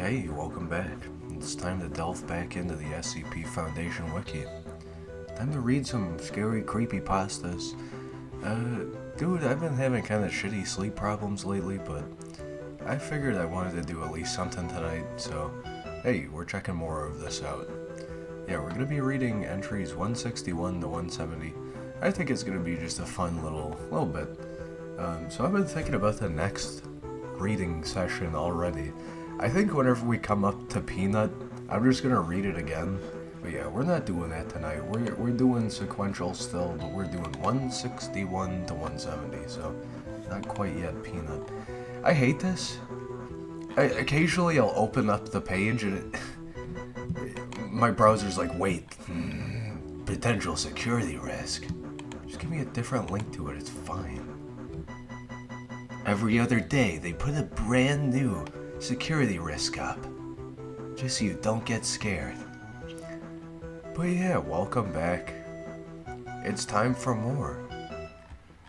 Hey, welcome back. It's time to delve back into the SCP Foundation Wiki. Time to read some scary creepypastas. Dude, I've been having kind of shitty sleep problems lately, but I figured I wanted to do at least something tonight, so hey, we're checking more of this out. Yeah, we're gonna be reading entries 161 to 170. I think it's gonna be just a fun little bit. So I've been thinking about the next reading session already. I think whenever we come up to Peanut, I'm just gonna read it again. But yeah, we're not doing that tonight. We're doing sequential still, but we're doing 161 to 170, so not quite yet Peanut. I hate this. Occasionally I'll open up the page and my browser's like, wait, potential security risk. Just give me a different link to it, it's fine. Every other day, they put a brand new security risk up, just so you don't get scared. But yeah, welcome back. It's time for more.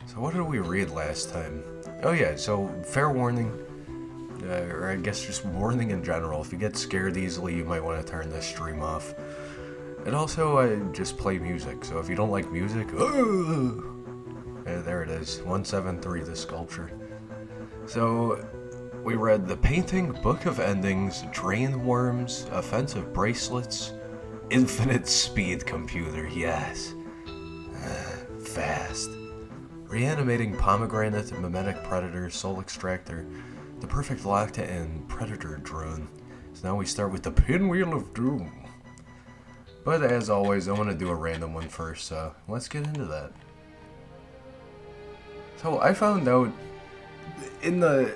So what did we read last time? Oh yeah, so fair warning, or I guess just warning in general, if you get scared easily, you might want to turn this stream off. And also, I just play music, so if you don't like music, there it is, 173, the sculpture. So, we read The Painting, Book of Endings, Drain Worms, Offensive Bracelets, Infinite Speed Computer, yes. Fast. Reanimating Pomegranate, Mimetic Predator, Soul Extractor, The Perfect Locked-In, Predator Drone. So now we start with the Pinwheel of Doom. But as always, I want to do a random one first, so let's get into that. So I found out in the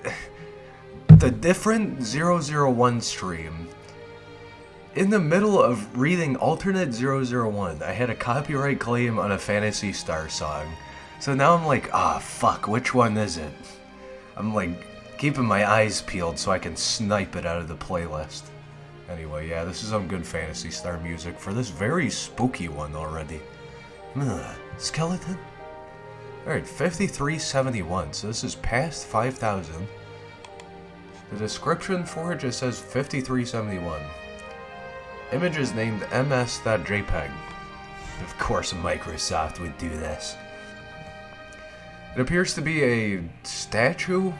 different 001 stream, in the middle of reading alternate 001, I had a copyright claim on a Phantasy Star song. So now I'm like, fuck, which one is it? I'm like keeping my eyes peeled so I can snipe it out of the playlist. Anyway, yeah, this is some good Phantasy Star music for this very spooky one already. Skeleton? Alright, 5371, so this is past 5,000. The description for it just says 5371. Image is named ms.jpg. Of course Microsoft would do this. It appears to be a statue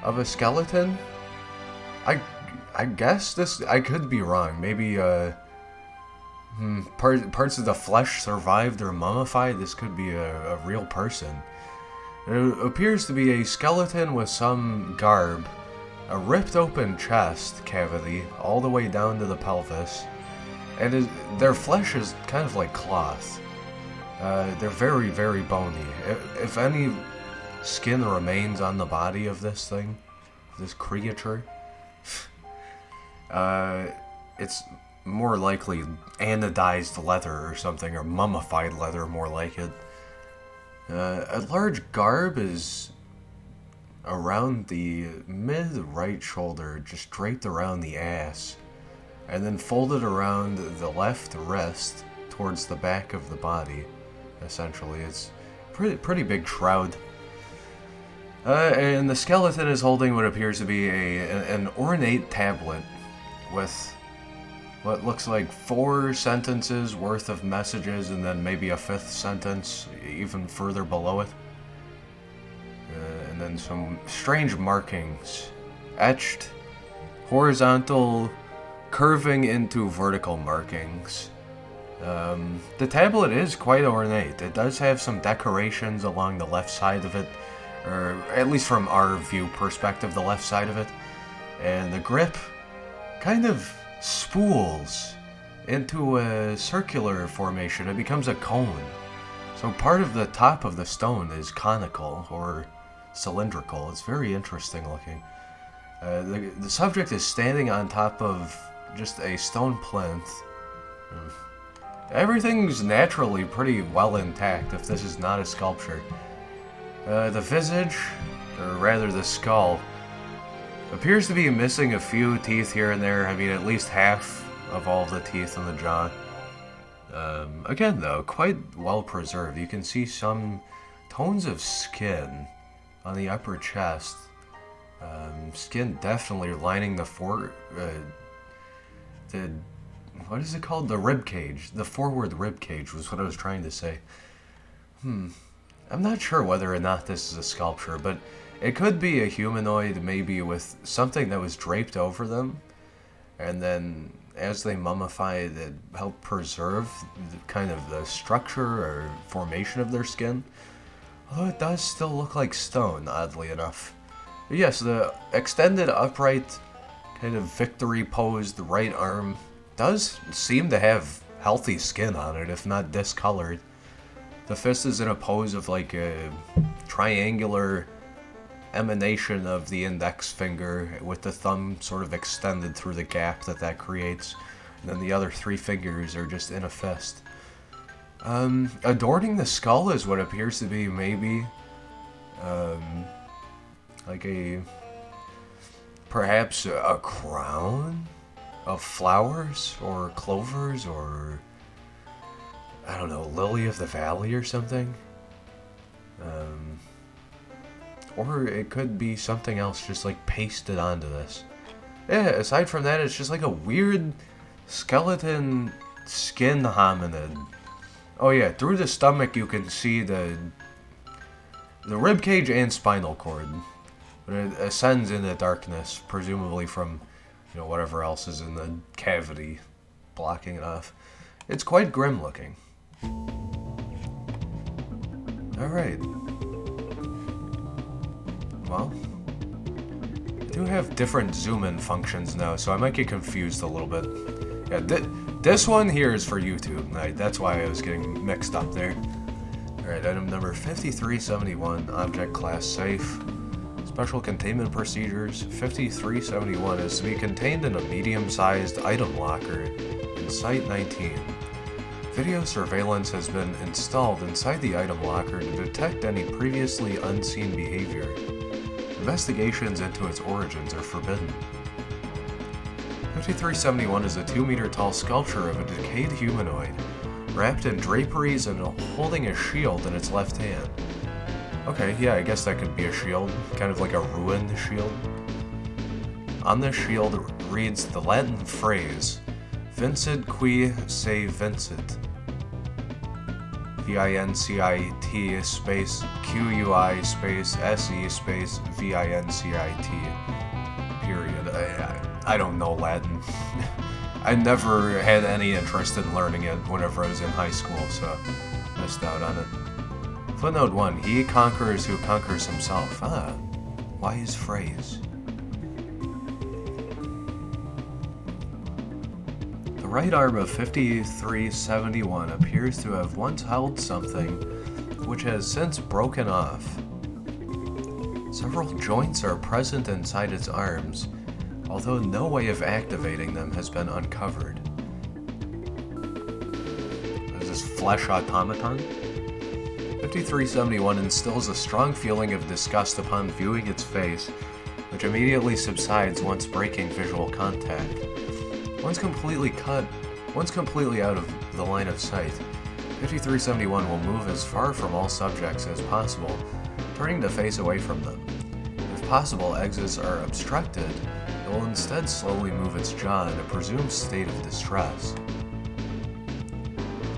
of a skeleton. I guess this, I could be wrong. Maybe parts of the flesh survived or mummified. This could be a real person. It appears to be a skeleton with some garb, a ripped open chest cavity all the way down to the pelvis, and their flesh is kind of like cloth. They're very, very bony. If any skin remains on the body of this thing, this creature, it's more likely anodized leather or something, or mummified leather more like it. A large garb is around the mid-right shoulder, just draped around the ass, and then folded around the left wrist towards the back of the body, essentially. It's pretty big shroud. And the skeleton is holding what appears to be an ornate tablet with what looks like 4 sentences worth of messages, and then maybe a 5th sentence even further below it. And then some strange markings, etched, horizontal, curving into vertical markings. The tablet is quite ornate. It does have some decorations along the left side of it, or at least from our view perspective, the left side of it. And the grip kind of spools into a circular formation. It becomes a cone. So part of the top of the stone is conical or cylindrical. It's very interesting looking. The subject is standing on top of just a stone plinth. Everything's naturally pretty well intact if this is not a sculpture. The visage, or rather the skull, appears to be missing a few teeth here and there. I mean, at least half of all the teeth in the jaw. Again, though, quite well preserved. You can see some tones of skin on the upper chest. Skin definitely lining the what is it called? The rib cage. The forward rib cage was what I was trying to say. I'm not sure whether or not this is a sculpture, but it could be a humanoid, maybe with something that was draped over them, and then as they mummified, it helped preserve kind of the structure or formation of their skin. Although it does still look like stone, oddly enough. But yes, the extended upright kind of victory pose, the right arm, does seem to have healthy skin on it, if not discolored. The fist is in a pose of like a triangular emanation of the index finger, with the thumb sort of extended through the gap that creates. And then the other three fingers are just in a fist. Adorning the skull is what appears to be maybe like perhaps a crown of flowers or clovers, or I don't know, lily of the valley or something. Or it could be something else just like pasted onto this. Yeah, aside from that, it's just like a weird skeleton skin hominid. Oh yeah, through the stomach you can see the rib cage and spinal cord. But it ascends in the darkness, presumably from, you know, whatever else is in the cavity blocking it off. It's quite grim looking. Alright. Well, I do have different zoom-in functions now, so I might get confused a little bit. Yeah, this one here is for YouTube. That's why I was getting mixed up there. Alright, item number 5371, object class safe. Special containment procedures. 5371 is to be contained in a medium-sized item locker in Site 19. Video surveillance has been installed inside the item locker to detect any previously unseen behavior. Investigations into its origins are forbidden. 5371 is a 2-meter-tall sculpture of a decayed humanoid, wrapped in draperies and holding a shield in its left hand. Okay, yeah, I guess that could be a shield, kind of like a ruined shield. On the shield reads the Latin phrase, Vincit qui se vincit. VINCIT space QUI space SE space VINCIT period. I don't know Latin. I never had any interest in learning it whenever I was in high school, so missed out on it. Footnote 1. He conquers who conquers himself. Ah, wise phrase. The right arm of 5371 appears to have once held something which has since broken off. Several joints are present inside its arms, although no way of activating them has been uncovered. Is this flesh automaton? 5371 instills a strong feeling of disgust upon viewing its face, which immediately subsides once breaking visual contact. Once completely out of the line of sight, 5371 will move as far from all subjects as possible, turning the face away from them. If possible exits are obstructed, it will instead slowly move its jaw in a presumed state of distress.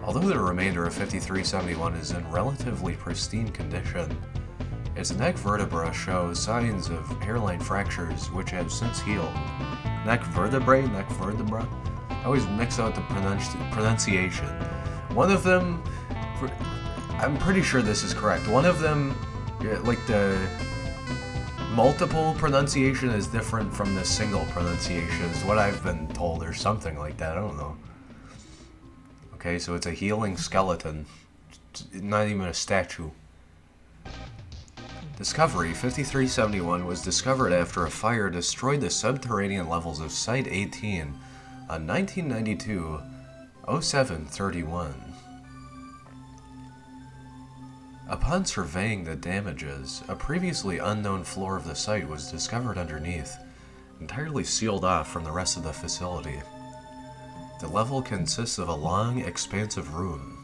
Although the remainder of 5371 is in relatively pristine condition, its neck vertebra shows signs of hairline fractures which have since healed. Neck vertebrae? Neck vertebra? I always mix out the pronunciation. One of them, I'm pretty sure this is correct, one of them, like the multiple pronunciation is different from the single pronunciation, is what I've been told, or something like that, I don't know. Okay, so it's a healing skeleton, not even a statue. Discovery 5371 was discovered after a fire destroyed the subterranean levels of Site 18 on 1992-07-31. Upon surveying the damages, a previously unknown floor of the site was discovered underneath, entirely sealed off from the rest of the facility. The level consists of a long, expansive room.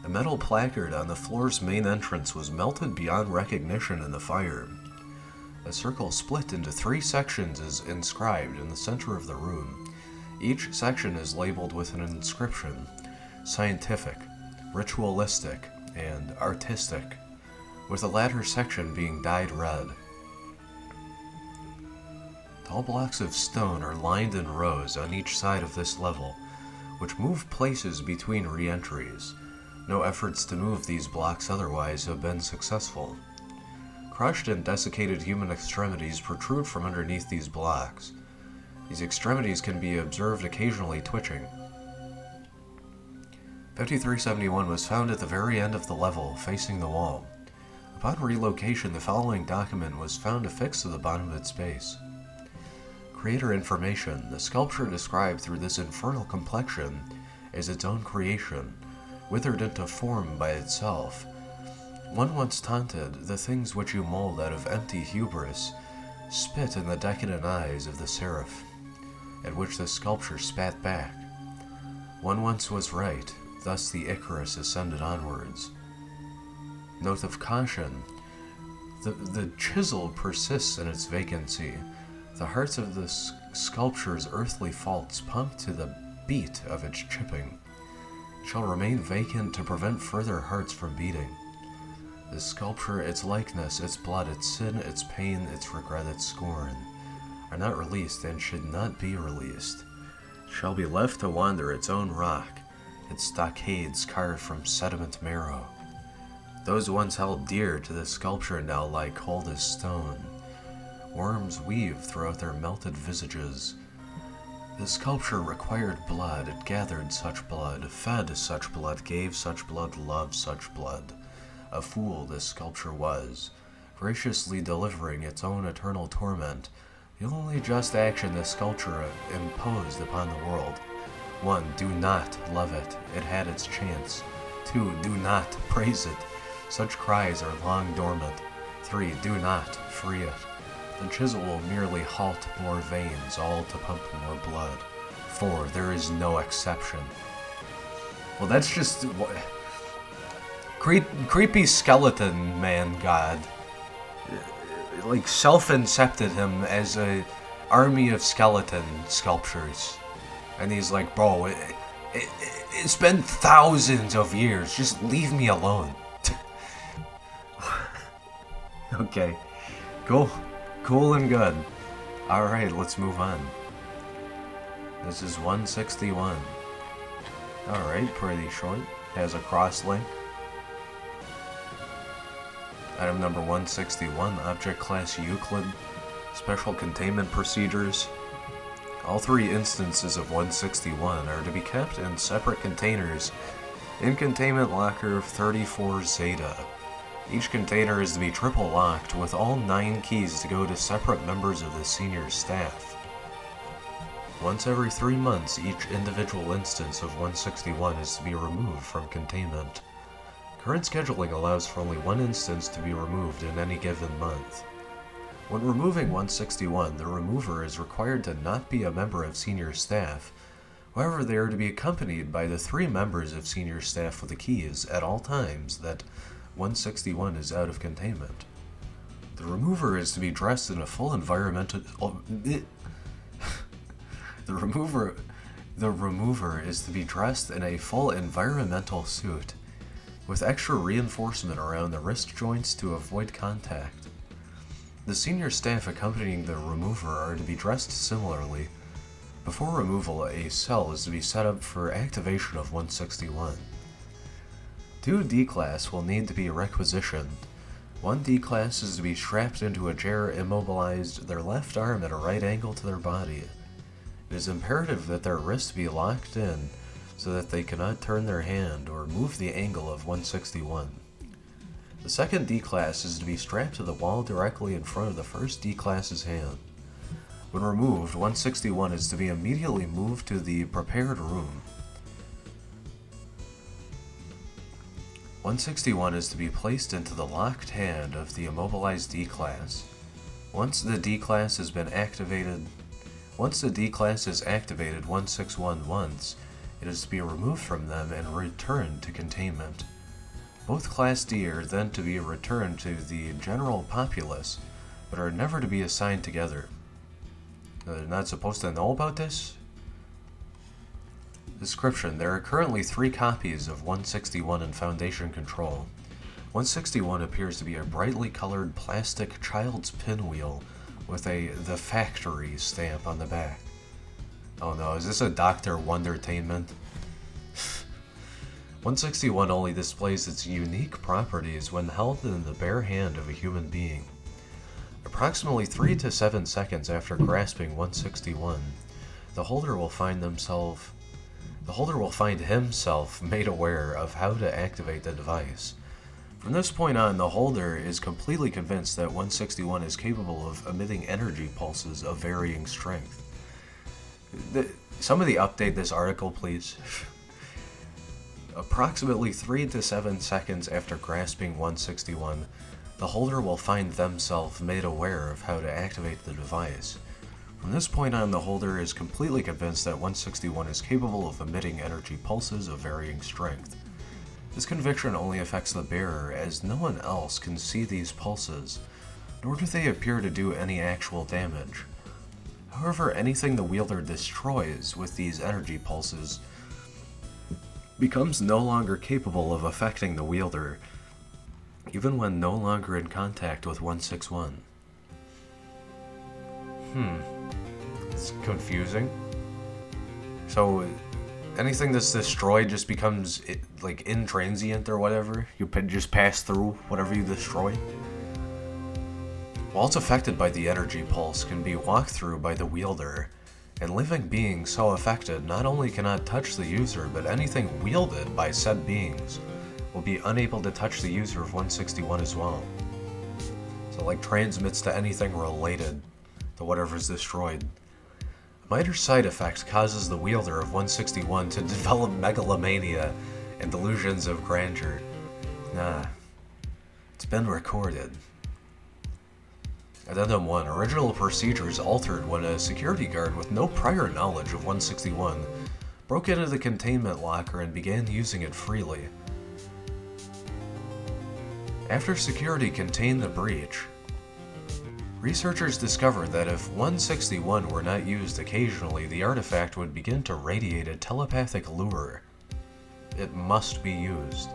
A metal placard on the floor's main entrance was melted beyond recognition in the fire. A circle split into 3 sections is inscribed in the center of the room. Each section is labeled with an inscription: scientific, ritualistic, and artistic, with the latter section being dyed red. Tall blocks of stone are lined in rows on each side of this level, which move places between re-entries. No efforts to move these blocks otherwise have been successful. Crushed and desiccated human extremities protrude from underneath these blocks. These extremities can be observed occasionally twitching. 5371 was found at the very end of the level, facing the wall. Upon relocation, the following document was found affixed to the bottom of its base. Creator information. The sculpture described through this infernal complexion is its own creation, withered into form by itself. One once taunted, the things which you mold out of empty hubris spit in the decadent eyes of the seraph, at which the sculpture spat back. One once was right, thus the Icarus ascended onwards. Note of caution. The chisel persists in its vacancy. The hearts of the sculpture's earthly faults, pumped to the beat of its chipping, shall remain vacant to prevent further hearts from beating. The sculpture, its likeness, its blood, its sin, its pain, its regret, its scorn, are not released and should not be released. It shall be left to wander its own rock, its stockades carved from sediment marrow. Those once held dear to the sculpture now lie cold as stone. Worms weave throughout their melted visages. The sculpture required blood, it gathered such blood, fed such blood, gave such blood, loved such blood. A fool this sculpture was, graciously delivering its own eternal torment, the only just action the sculpture imposed upon the world. 1. Do not love it. It had its chance. 2. Do not praise it. Such cries are long dormant. 3. Do not free it. The chisel will merely halt more veins, all to pump more blood. 4. There is no exception. Well, that's just... creepy skeleton man god. Like, self-incepted him as a army of skeleton sculptures. And he's like, bro, it's been thousands of years. Just leave me alone. Okay. Cool and good. Alright, let's move on. This is 161. Alright, pretty short. Has a cross link. Item number 161, Object Class Euclid. Special Containment Procedures. All 3 instances of 161 are to be kept in separate containers in Containment Locker 34 Zeta. Each container is to be triple locked, with all 9 keys to go to separate members of the senior staff. Once every 3 months, each individual instance of 161 is to be removed from containment. Current scheduling allows for only 1 instance to be removed in any given month. When removing 161, the remover is required to not be a member of senior staff. However, they are to be accompanied by the 3 members of senior staff with the keys at all times that 161 is out of containment. The remover is to be dressed in a full environmental... The remover is to be dressed in a full environmental suit, with extra reinforcement around the wrist joints to avoid contact. The senior staff accompanying the remover are to be dressed similarly. Before removal, a cell is to be set up for activation of 161. 2 D-Class will need to be requisitioned. 1 D-Class is to be strapped into a chair, immobilized, their left arm at a right angle to their body. It is imperative that their wrists be locked in so that they cannot turn their hand or move the angle of 161. The 2nd D-Class is to be strapped to the wall directly in front of the 1st D-Class's hand. When removed, 161 is to be immediately moved to the prepared room. 161 is to be placed into the locked hand of the immobilized D-Class. Once the D-Class has activated 161 once, it is to be removed from them and returned to containment. Both Class D are then to be returned to the general populace but are never to be assigned together. They're not supposed to know about this? Description: there are currently 3 copies of 161 in Foundation control. 161 appears to be a brightly colored plastic child's pinwheel with a "The Factory" stamp on the back. Oh no, is this a Dr. Wondertainment? 161 only displays its unique properties when held in the bare hand of a human being. Approximately 3 to 7 seconds after grasping 161, the holder will find himself made aware of how to activate the device. From this point on, the holder is completely convinced that 161 is capable of emitting energy pulses of varying strength. Somebody update this article, please. Approximately 3 to 7 seconds after grasping 161, the holder will find themselves made aware of how to activate the device. From this point on, the holder is completely convinced that 161 is capable of emitting energy pulses of varying strength. This conviction only affects the bearer, as no one else can see these pulses, nor do they appear to do any actual damage. However, anything the wielder destroys with these energy pulses becomes no longer capable of affecting the wielder, even when no longer in contact with 161. It's confusing. So, anything that's destroyed just becomes, like, intransient or whatever? You just pass through whatever you destroy? While it's affected by the energy pulse, can be walked through by the wielder, and living beings so affected not only cannot touch the user, but anything wielded by said beings will be unable to touch the user of 161 as well. So, like, transmits to anything related to whatever's destroyed. A minor side effect causes the wielder of 161 to develop megalomania and delusions of grandeur. It's been recorded. Addendum 1. Original procedures altered when a security guard with no prior knowledge of 161 broke into the containment locker and began using it freely. After security contained the breach, researchers discovered that if 161 were not used occasionally, the artifact would begin to radiate a telepathic lure. It must be used.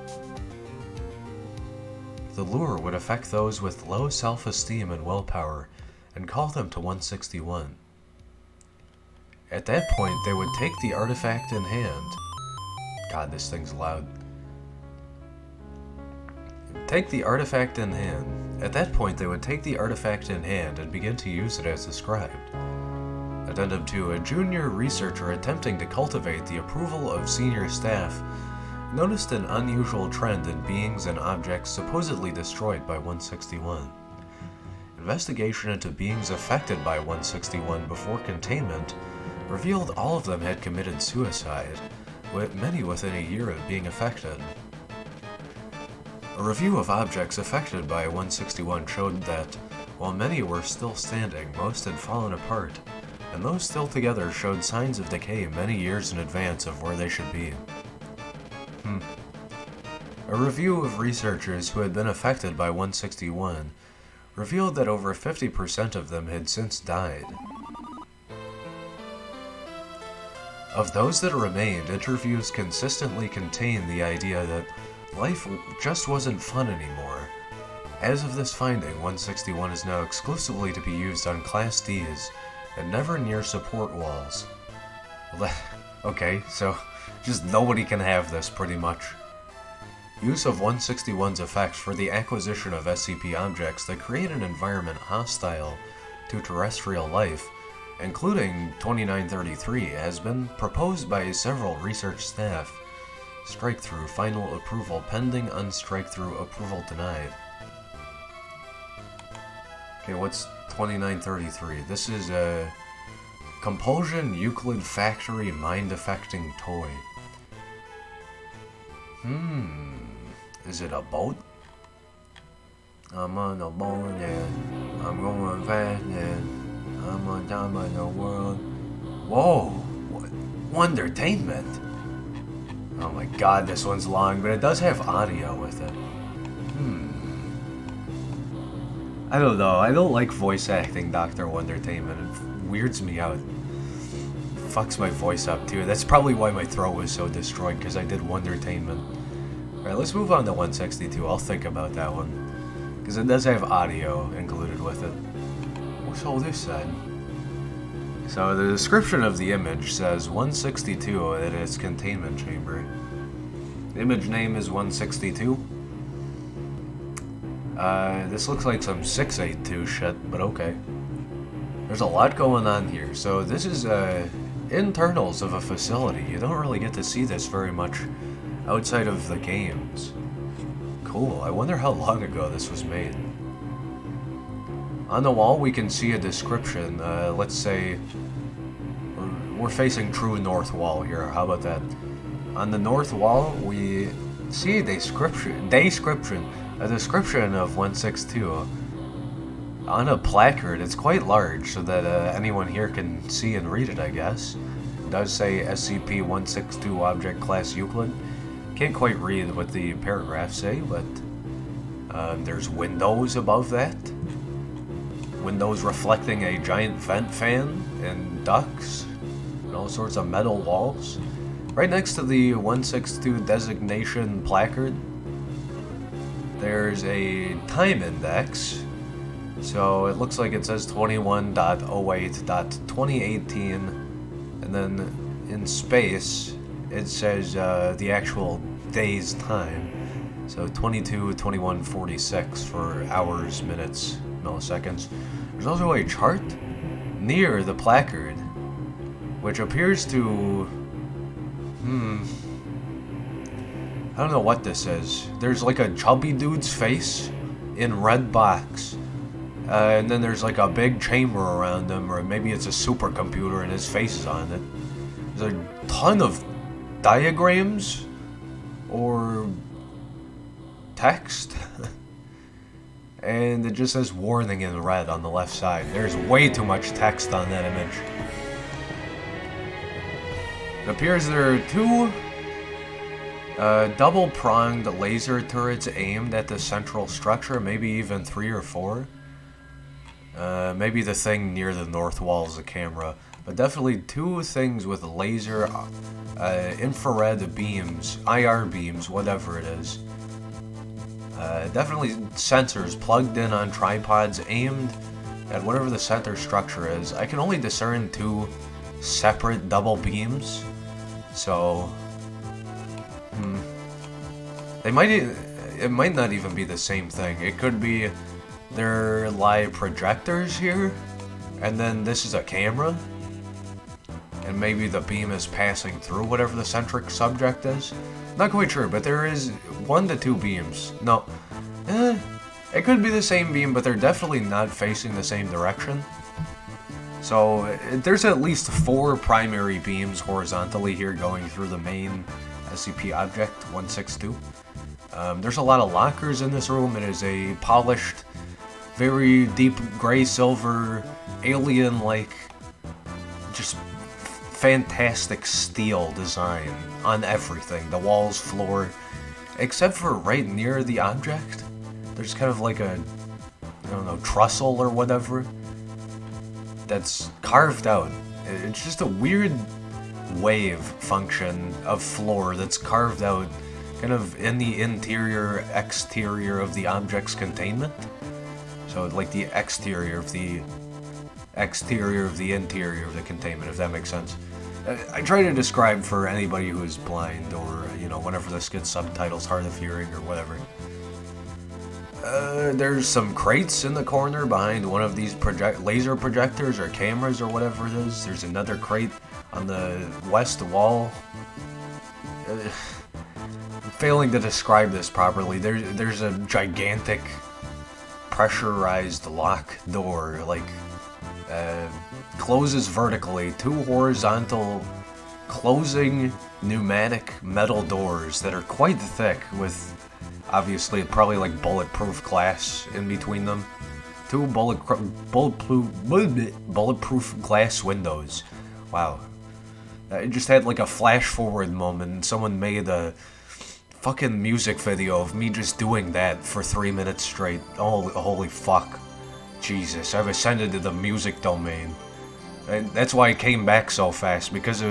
The lure would affect those with low self-esteem and willpower and call them to 161. At that point, they would take the artifact in hand. God, this thing's loud. Take the artifact in hand. At that point, they would take the artifact in hand and begin to use it as described. Addendum 2. A junior researcher attempting to cultivate the approval of senior staff noticed an unusual trend in beings and objects supposedly destroyed by 161. Investigation into beings affected by 161 before containment revealed all of them had committed suicide, with many within a year of being affected. A review of objects affected by 161 showed that, while many were still standing, most had fallen apart, and those still together showed signs of decay many years in advance of where they should be. A review of researchers who had been affected by 161 revealed that over 50% of them had since died. Of those that remained, interviews consistently contained the idea that life just wasn't fun anymore. As of this finding, 161 is now exclusively to be used on Class Ds and never near support walls. Okay, so just nobody can have this, pretty much. Use of 161's effects for the acquisition of SCP objects that create an environment hostile to terrestrial life, including 2933, has been proposed by several research staff. Strike-through final approval pending, unstrike-through approval denied. Okay, what's 2933? This is a Compulsion Euclid Factory mind-affecting toy. Is it a boat? I'm on a boat and I'm going fast and I'm on top of the world. Whoa! Wondertainment! Oh my god, this one's long, but it does have audio with it. I don't know. I don't like voice acting Dr. Wondertainment. It weirds me out. Fucks my voice up too. That's probably why my throat was so destroyed, because I did Wondertainment. Alright, let's move on to 162. I'll think about that one. Because it does have audio included with it. What's all this then? So the description of the image says 162 in its containment chamber. The image name is 162. This looks like some 682 shit, but okay. There's a lot going on here. So this is internals of a facility. You don't really get to see this very much outside of the games. Cool. I wonder how long ago this was made. On the wall we can see a description. Let's say we're facing true north wall here. How about that? On the north wall we see a description of 162 on a placard. It's quite large so that anyone here can see and read it, I guess. It does say SCP-162 Object Class Euclid. Can't quite read what the paragraphs say, but there's windows above that. Windows reflecting a giant vent fan and ducts and all sorts of metal walls. Right next to the 162 designation placard, there's a time index. So it looks like it says 21.08.2018, and then in space it says the actual day's time. So 22:21:46 for hours, minutes, milliseconds. There's also a chart near the placard, which appears to... I don't know what this is. There's like a chubby dude's face in red box. And then there's like a big chamber around him, or maybe it's a supercomputer and his face is on it. There's a ton of diagrams or text. And it just says warning in red on the left side. There's way too much text on that image. It appears there are two double-pronged laser turrets aimed at the central structure, maybe even 3 or 4. Maybe the thing near the north wall is a camera, but definitely 2 things with laser, infrared beams, IR beams, whatever it is. Definitely sensors plugged in on tripods aimed at whatever the center structure is. I can only discern 2 separate double beams, so it might not even be the same thing. It could be there lie projectors here, and then this is a camera, and maybe the beam is passing through whatever the centric subject is. Not quite sure, but there is 1 to 2 beams. No, it could be the same beam, but they're definitely not facing the same direction. So there's at least 4 primary beams horizontally here going through the main SCP object 162. There's a lot of lockers in this room. It is a polished, very deep gray-silver, alien-like, just fantastic steel design on everything. The walls, floor, except for right near the object. There's kind of like a, I don't know, trussel or whatever that's carved out. It's just a weird wave function of floor that's carved out kind of in the interior, exterior of the object's containment. So like the exterior of the interior of the containment, if that makes sense. I try to describe for anybody who is blind, or, you know, whenever this gets subtitles, hard of hearing, or whatever. There's some crates in the corner behind one of these laser projectors or cameras or whatever it is. There's another crate on the west wall. I'm failing to describe this properly. There's a gigantic pressurized lock door, like, closes vertically, 2 horizontal closing pneumatic metal doors that are quite thick, with obviously probably like bulletproof glass in between them. 2 bulletproof glass windows. Wow. It just had like a flash forward moment, and someone made a fucking music video of me just doing that for 3 minutes straight. Oh, holy fuck. Jesus, I've ascended to the music domain. And that's why I came back so fast, because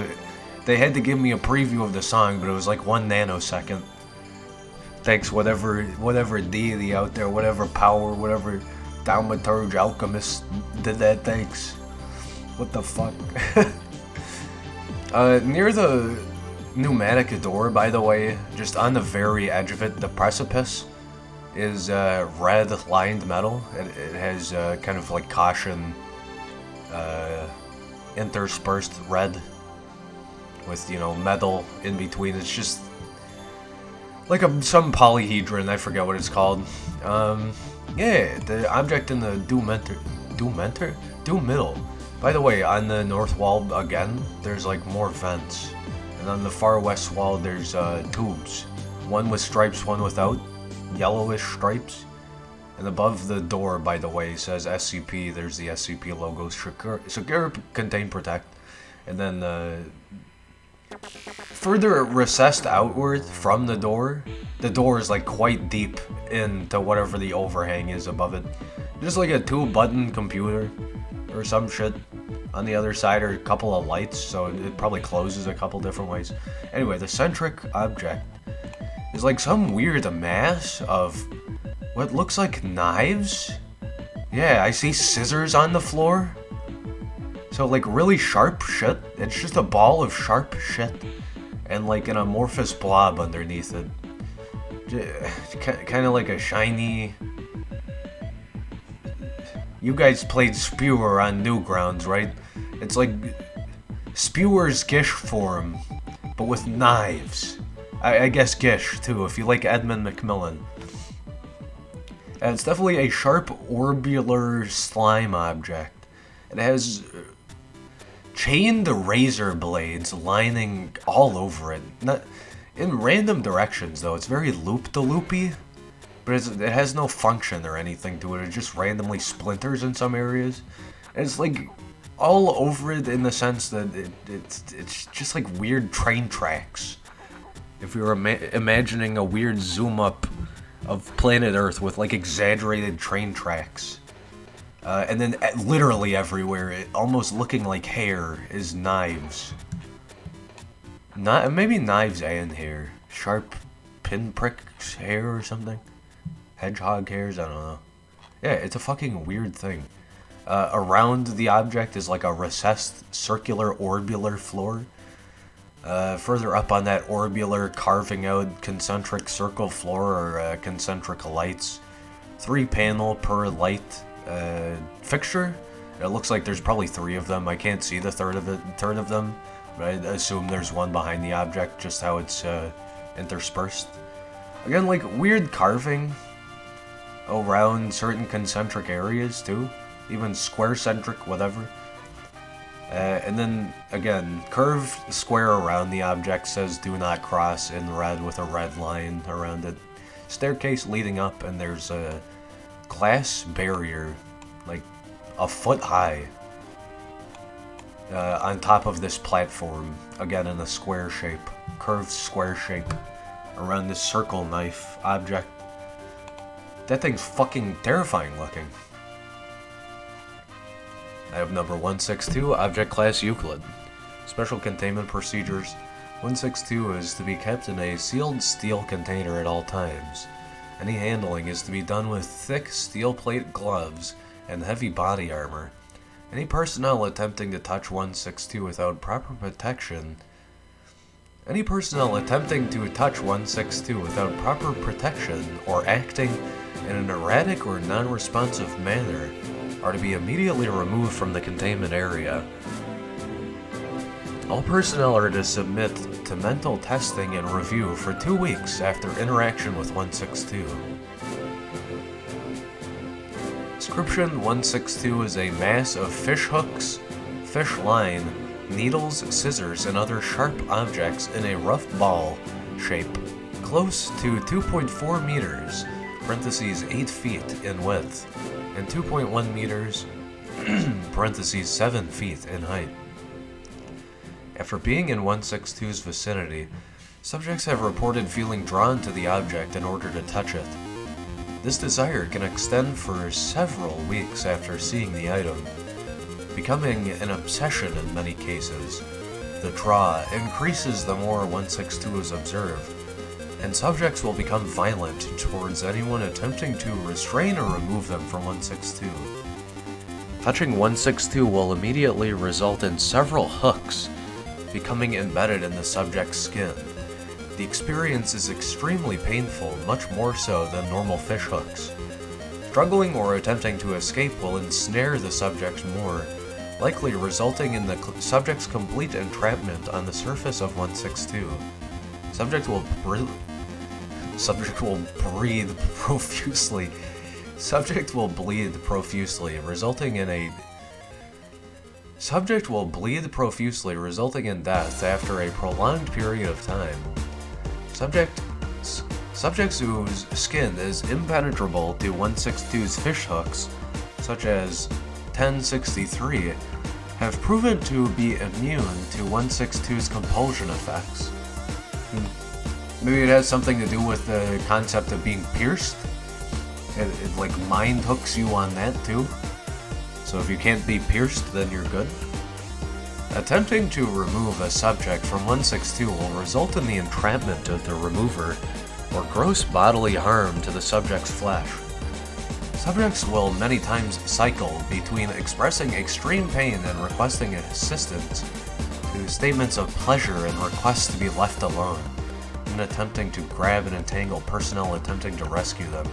they had to give me a preview of the song, but it was like 1 nanosecond. Thanks, whatever deity out there, whatever power, whatever thaumaturge alchemist did that, thanks. What the fuck? Near the pneumatic door, by the way, just on the very edge of it, the precipice, is red lined metal. It has kind of like caution interspersed red with, you know, metal in between. It's just like some polyhedron, I forget what it's called. Yeah, the object in the due middle. By the way, on the north wall again, there's like more vents. And on the far west wall, there's tubes. One with stripes, one without. Yellowish stripes. And above the door, by the way, says SCP. There's the SCP logo. Secure, contain, protect. And then further recessed outward from the door is like quite deep into whatever the overhang is above it. Just like a 2-button computer or some shit. On the other side are a couple of lights, so it probably closes a couple different ways. Anyway, the centric object is like some weird mass of what looks like knives. Yeah, I see scissors on the floor. So like really sharp shit. It's just a ball of sharp shit. And like an amorphous blob underneath it. Kind of like a shiny... You guys played Spewer on Newgrounds, right? It's like Spewer's Gish form, but with knives. I guess Gish, too, if you like Edmund McMillan. And it's definitely a sharp, orbular slime object. It has chained razor blades lining all over it. Not in random directions, though. It's very loop-de-loopy. But it has no function or anything to it. It just randomly splinters in some areas. And it's like all over it in the sense that it's just like weird train tracks. If you were imagining a weird zoom up of planet Earth with like exaggerated train tracks. And then literally everywhere, almost looking like hair, is knives. Maybe knives and hair. Sharp pinpricks hair or something. Hedgehog hairs, I don't know. Yeah, it's a fucking weird thing. Around the object is like a recessed circular orbular floor. Further up on that orbular carving out concentric circle floor are concentric lights. 3 panel per light fixture. It looks like there's probably 3 of them. I can't see the third of them, but I assume there's one behind the object, just how it's interspersed. Again, like weird carving around certain concentric areas too, even square-centric, whatever. And then again, curved square around the object says "Do not cross" in red with a red line around it. Staircase leading up, and there's a glass barrier, like a foot high, on top of this platform. Again, in a square shape, curved square shape, around this circle knife object. That thing's fucking terrifying looking. I have number 162, Object Class Euclid. Special Containment Procedures. 162 is to be kept in a sealed steel container at all times. Any handling is to be done with thick steel plate gloves and heavy body armor. Any personnel attempting to touch 162 without proper protection Any personnel attempting to touch 162 without proper protection or acting in an erratic or non-responsive manner are to be immediately removed from the containment area. All personnel are to submit to mental testing and review for 2 weeks after interaction with 162. Description: 162 is a mass of fish hooks, fish line, needles, scissors, and other sharp objects in a rough ball shape, close to 2.4 meters, parentheses 8 feet in width, and 2.1 meters, parentheses 7 feet in height. After being in 162's vicinity, subjects have reported feeling drawn to the object in order to touch it. This desire can extend for several weeks after seeing the item, becoming an obsession in many cases. The draw increases the more 162 is observed, and subjects will become violent towards anyone attempting to restrain or remove them from 162. Touching 162 will immediately result in several hooks becoming embedded in the subject's skin. The experience is extremely painful, much more so than normal fish hooks. Struggling or attempting to escape will ensnare the subject more, likely resulting in the subject's complete entrapment on the surface of 162. Subject will breathe profusely. Subject will bleed profusely, resulting in death after a prolonged period of time. Subjects whose skin is impenetrable to 162's fish hooks, such as 1063, have proven to be immune to 162's compulsion effects. Maybe it has something to do with the concept of being pierced. It like mind hooks you on that too. So if you can't be pierced, then you're good. Attempting to remove a subject from 162 will result in the entrapment of the remover or gross bodily harm to the subject's flesh. Subjects will many times cycle between expressing extreme pain and requesting assistance to statements of pleasure and requests to be left alone, and attempting to grab and entangle personnel attempting to rescue them.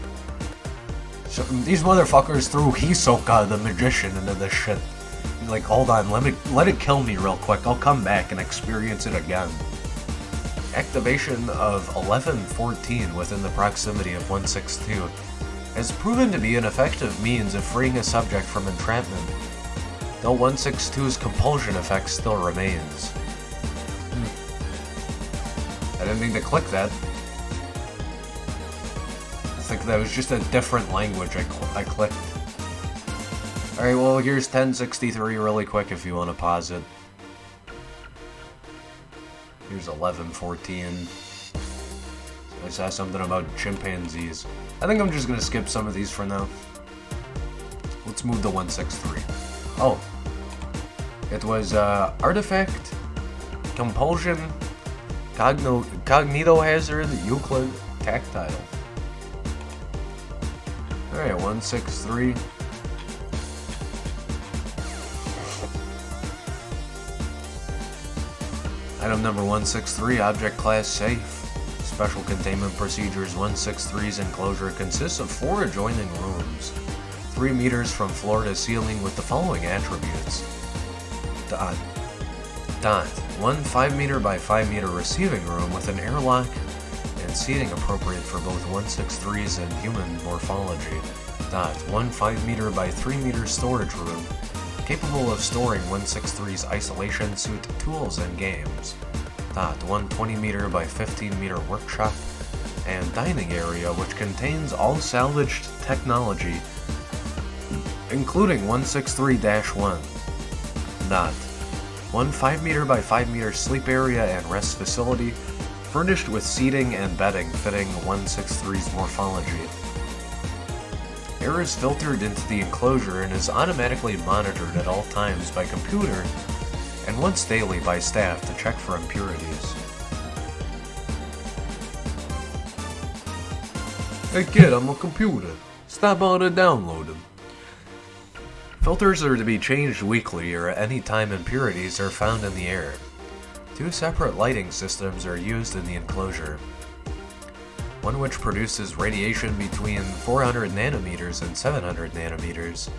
So, these motherfuckers threw Hisoka the magician into this shit. He's like, hold on, let it kill me real quick, I'll come back and experience it again. Activation of 1114 within the proximity of 162 has proven to be an effective means of freeing a subject from entrapment, though 162's compulsion effect still remains. I didn't mean to click that. I think that was just a different language I clicked. Alright, well, here's 1063 really quick if you want to pause it. Here's 1114. I saw something about chimpanzees. I think I'm just gonna skip some of these for now. Let's move to 163. Oh. It was, Artifact, Compulsion, Cognito Hazard, Euclid, Tactile. Alright, 163. Item number 163, Object Class Safe. Special Containment Procedures 163's enclosure consists of 4 adjoining rooms, 3 meters from floor to ceiling with the following attributes. Dot. 1 5 meter by 5 meter receiving room with an airlock and seating appropriate for both 163's and human morphology. 1 5 meter by 3 meter storage room capable of storing 163's isolation suit, tools, and games. 1 20 meter by 15 meter workshop and dining area which contains all salvaged technology, including 163-1. 1 5 meter by 5 meter sleep area and rest facility, furnished with seating and bedding fitting 163's morphology. Air is filtered into the enclosure and is automatically monitored at all times by computer and once daily by staff to check for impurities. Hey kid, I'm a computer. Stop on and download them. Filters are to be changed weekly or at any time impurities are found in the air. 2 separate lighting systems are used in the enclosure. One which produces radiation between 400 nanometers and 700 nanometers,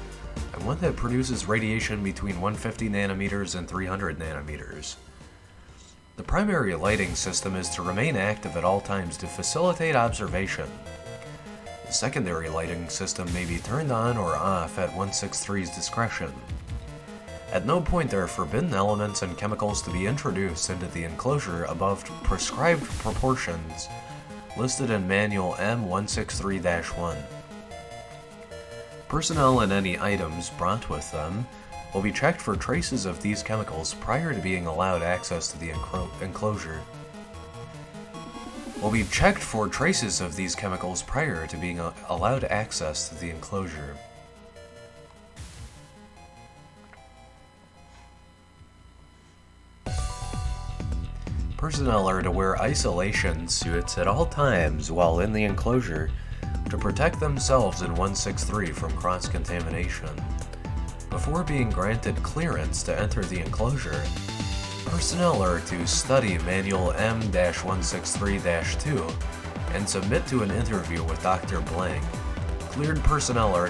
and one that produces radiation between 150 nanometers and 300 nanometers. The primary lighting system is to remain active at all times to facilitate observation. The secondary lighting system may be turned on or off at 163's discretion. At no point are forbidden elements and chemicals to be introduced into the enclosure above prescribed proportions listed in Manual M163-1. Personnel and any items brought with them will be checked for traces of these chemicals prior to being allowed access to the enclosure. will be checked for traces of these chemicals prior to being allowed access to the enclosure. Personnel are to wear isolation suits at all times while in the enclosure to protect themselves in 163 from cross-contamination. Before being granted clearance to enter the enclosure, personnel are to study Manual M-163-2 and submit to an interview with Dr. Blank. Cleared personnel are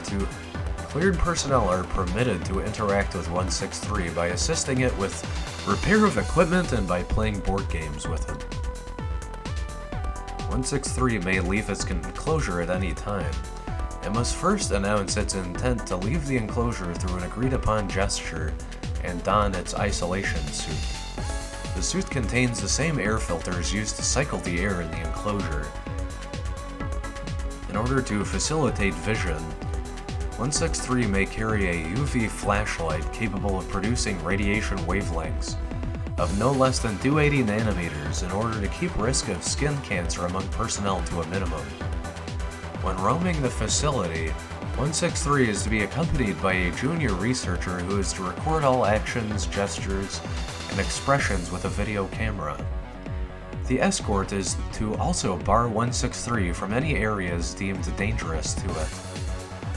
permitted to interact with 163 by assisting it with repair of equipment and by playing board games with it. 163 may leave its enclosure at any time. It must first announce its intent to leave the enclosure through an agreed-upon gesture and don its isolation suit. The suit contains the same air filters used to cycle the air in the enclosure. In order to facilitate vision, 163 may carry a UV flashlight capable of producing radiation wavelengths of no less than 280 nanometers in order to keep risk of skin cancer among personnel to a minimum. When roaming the facility, 163 is to be accompanied by a junior researcher who is to record all actions, gestures, and expressions with a video camera. The escort is to also bar 163 from any areas deemed dangerous to it.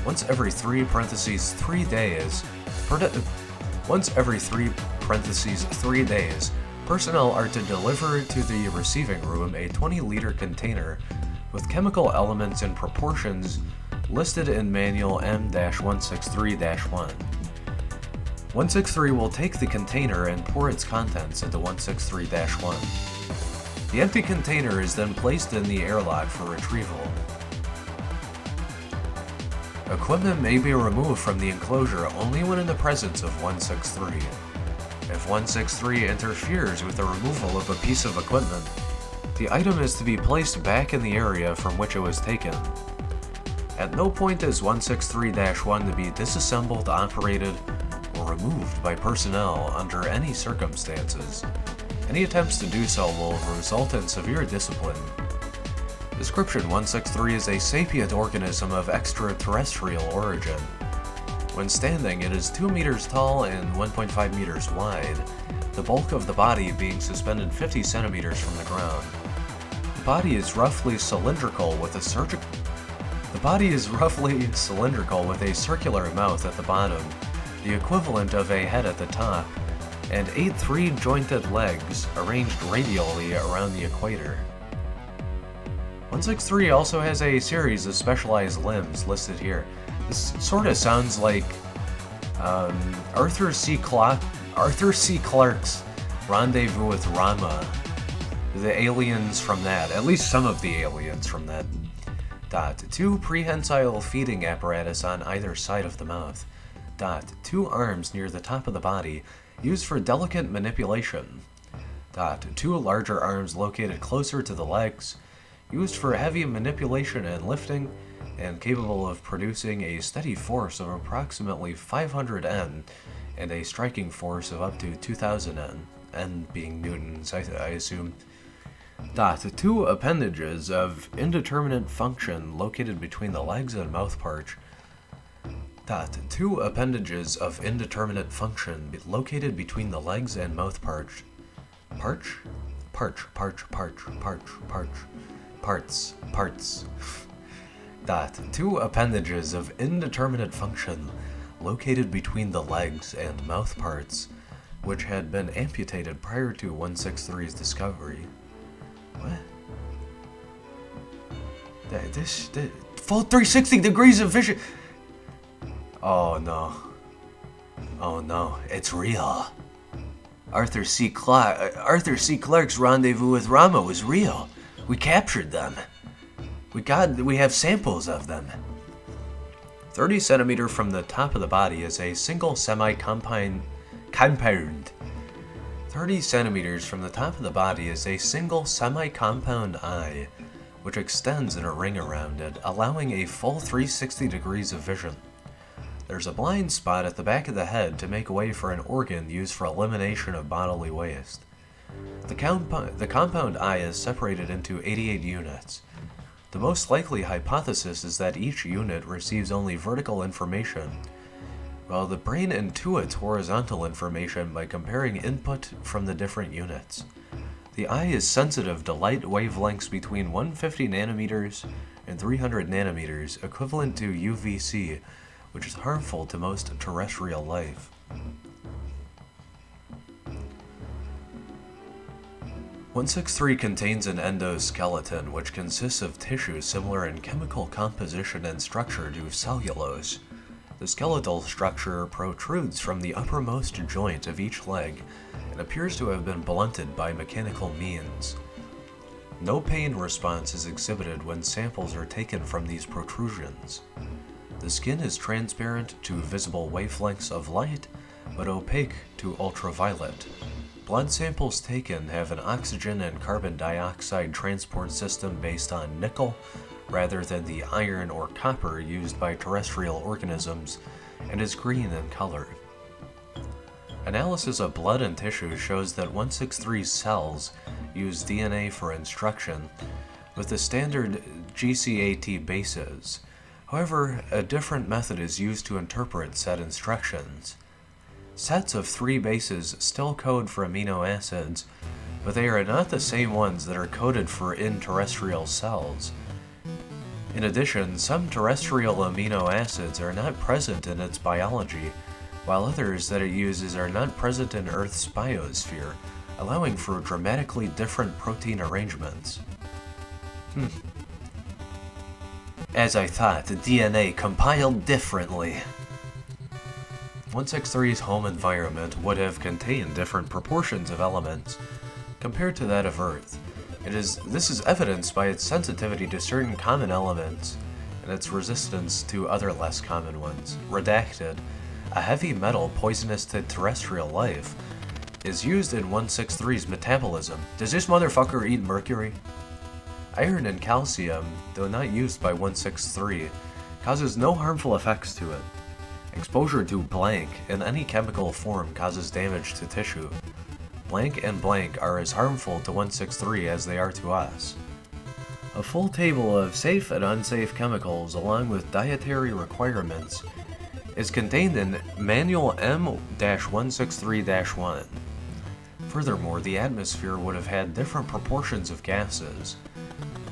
Once every 3 days, personnel are to deliver to the receiving room a 20-liter container with chemical elements in proportions listed in Manual M-163-1. 163 will take the container and pour its contents into 163-1. The empty container is then placed in the airlock for retrieval. Equipment may be removed from the enclosure only when in the presence of 163. If 163 interferes with the removal of a piece of equipment, the item is to be placed back in the area from which it was taken. At no point is 163-1 to be disassembled, operated, or removed by personnel under any circumstances. Any attempts to do so will result in severe discipline. Description: 163 is a sapient organism of extraterrestrial origin. When standing, it is 2 meters tall and 1.5 meters wide, the bulk of the body being suspended 50 centimeters from the ground. The body is roughly cylindrical with a circular mouth at the bottom, the equivalent of a head at the top, and 8 3-jointed legs arranged radially around the equator. 163 also has a series of specialized limbs listed here. This sort of sounds like Arthur C. Clarke's Rendezvous with Rama. The aliens from that, at least some of the aliens from that. 2 prehensile feeding apparatus on either side of the mouth. 2 arms near the top of the body, used for delicate manipulation. 2 larger arms located closer to the legs, used for heavy manipulation and lifting, and capable of producing a steady force of approximately 500 N and a striking force of up to 2000 N, N being newtons, I assume. 2 appendages of indeterminate function located between the legs and mouth pouch. 2 appendages of indeterminate function located between the legs and mouth pouch. Parts. 2 appendages of indeterminate function located between the legs and mouth parts, which had been amputated prior to 163's discovery. What? This full 360 degrees of vision. Oh no, it's real. Arthur C. Clarke's Rendezvous with Rama was real. We captured them. We have samples of them. 30 centimeters from the top of the body is a single semi-compound. 30 centimeters from the top of the body is a single semi-compound eye, which extends in a ring around it, allowing a full 360 degrees of vision. There's a blind spot at the back of the head to make way for an organ used for elimination of bodily waste. The compound I is separated into 88 units. The most likely hypothesis is that each unit receives only vertical information, while the brain intuits horizontal information by comparing input from the different units. The eye is sensitive to light wavelengths between 150 nanometers and 300 nanometers, equivalent to UVC, which is harmful to most terrestrial life. SCP-163 contains an endoskeleton, which consists of tissue similar in chemical composition and structure to cellulose. The skeletal structure protrudes from the uppermost joint of each leg and appears to have been blunted by mechanical means. No pain response is exhibited when samples are taken from these protrusions. The skin is transparent to visible wavelengths of light, but opaque to ultraviolet. Blood samples taken have an oxygen and carbon dioxide transport system based on nickel, rather than the iron or copper used by terrestrial organisms, and is green in color. Analysis of blood and tissue shows that 163's cells use DNA for instruction, with the standard GCAT bases. However, a different method is used to interpret said instructions. Sets of 3 bases still code for amino acids, but they are not the same ones that are coded for in terrestrial cells. In addition, some terrestrial amino acids are not present in its biology, while others that it uses are not present in Earth's biosphere, allowing for dramatically different protein arrangements. As I thought, the DNA compiled differently. 163's home environment would have contained different proportions of elements compared to that of Earth. This is evidenced by its sensitivity to certain common elements and its resistance to other less common ones. Redacted, a heavy metal poisonous to terrestrial life, is used in 163's metabolism. Does this motherfucker eat mercury? Iron and calcium, though not used by 163, causes no harmful effects to it. Exposure to blank in any chemical form causes damage to tissue. Blank and blank are as harmful to 163 as they are to us. A full table of safe and unsafe chemicals along with dietary requirements is contained in Manual M-163-1. Furthermore, the atmosphere would have had different proportions of gases.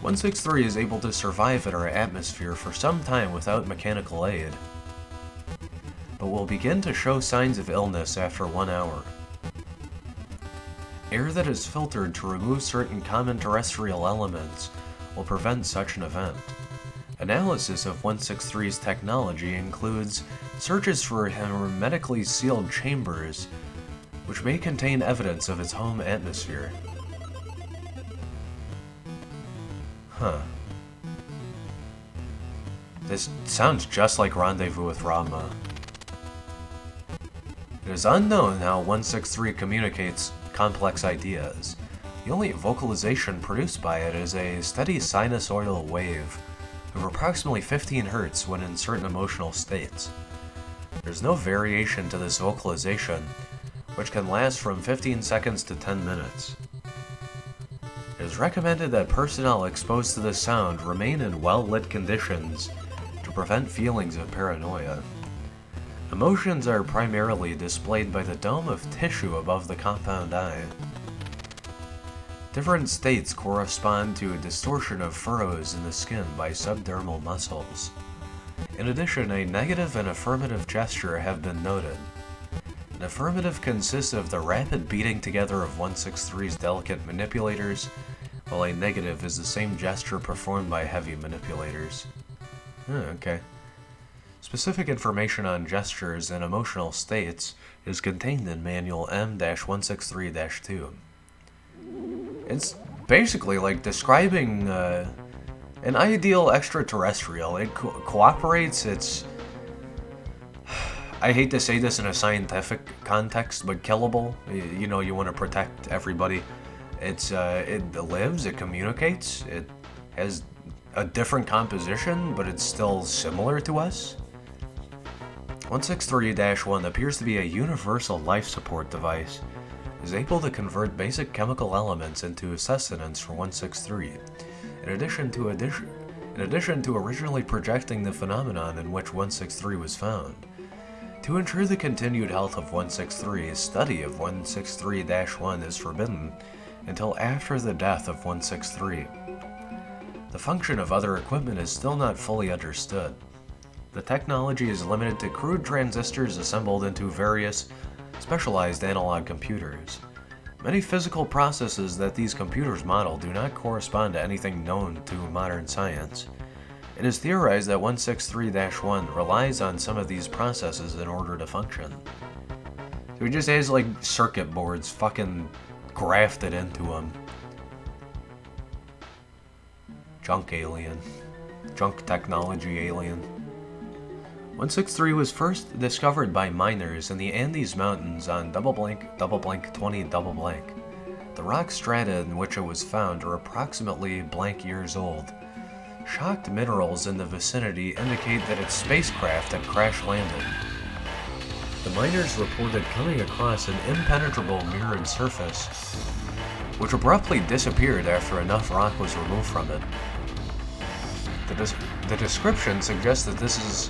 163 is able to survive in our atmosphere for some time without mechanical aid, but will begin to show signs of illness after 1 hour. Air that is filtered to remove certain common terrestrial elements will prevent such an event. Analysis of 163's technology includes searches for hermetically sealed chambers, which may contain evidence of its home atmosphere. This sounds just like Rendezvous with Rama. It is unknown how 163 communicates complex ideas. The only vocalization produced by it is a steady sinusoidal wave of approximately 15 Hz when in certain emotional states. There's no variation to this vocalization, which can last from 15 seconds to 10 minutes. It is recommended that personnel exposed to this sound remain in well-lit conditions to prevent feelings of paranoia. Emotions are primarily displayed by the dome of tissue above the compound eye. Different states correspond to a distortion of furrows in the skin by subdermal muscles. In addition, a negative and affirmative gesture have been noted. An affirmative consists of the rapid beating together of 163's delicate manipulators, while a negative is the same gesture performed by heavy manipulators. Okay. Specific information on gestures and emotional states is contained in Manual M-163-2. It's basically like describing an ideal extraterrestrial. It cooperates, it's... I hate to say this in a scientific context, but killable. You know, you want to protect everybody. It lives, it communicates, it has a different composition, but it's still similar to us. 163-1 appears to be a universal life support device is able to convert basic chemical elements into sustenance for 163, in addition to originally projecting the phenomenon in which 163 was found. To ensure the continued health of 163, study of 163-1 is forbidden until after the death of 163. The function of other equipment is still not fully understood. The technology is limited to crude transistors assembled into various specialized analog computers. Many physical processes that these computers model do not correspond to anything known to modern science. It is theorized that 163-1 relies on some of these processes in order to function. So he just has like circuit boards fucking grafted into him. Junk alien. Junk technology alien. 163 was first discovered by miners in the Andes Mountains on double blank 20 double blank. The rock strata in which it was found are approximately blank years old. Shocked minerals in the vicinity indicate that its spacecraft had crash-landed. The miners reported coming across an impenetrable mirrored surface, which abruptly disappeared after enough rock was removed from it. The description suggests that this is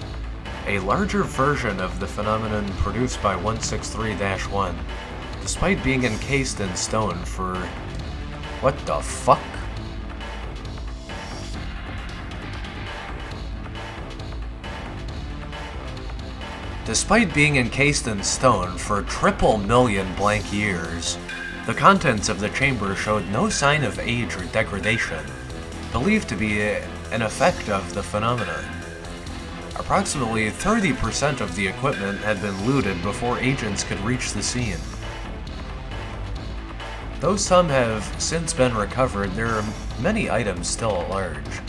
a larger version of the phenomenon produced by 163-1, despite being encased in stone for... what the fuck? Despite being encased in stone for triple million blank years, the contents of the chamber showed no sign of age or degradation, believed to be an effect of the phenomenon. Approximately 30% of the equipment had been looted before agents could reach the scene. Though some have since been recovered, there are many items still at large.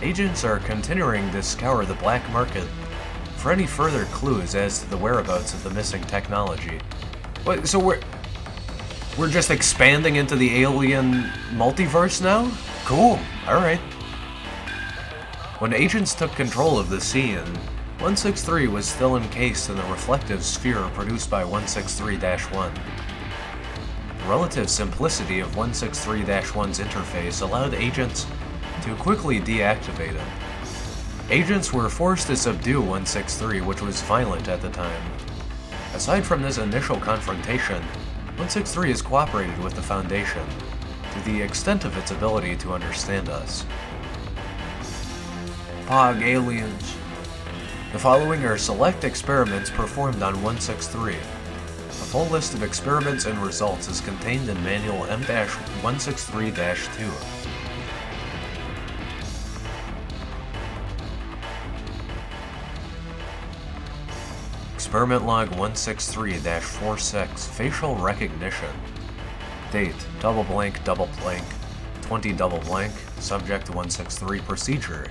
Agents are continuing to scour the black market for any further clues as to the whereabouts of the missing technology. What, so we're just expanding into the alien multiverse now? Cool, alright. When agents took control of the scene, 163 was still encased in the reflective sphere produced by 163-1. The relative simplicity of 163-1's interface allowed agents to quickly deactivate it. Agents were forced to subdue 163, which was violent at the time. Aside from this initial confrontation, 163 has cooperated with the Foundation to the extent of its ability to understand us. Pog aliens. The following are select experiments performed on 163. A full list of experiments and results is contained in Manual M-163-2. Experiment Log 163-46, Facial Recognition. Date, double blank, 20 double blank, Subject 163, Procedure.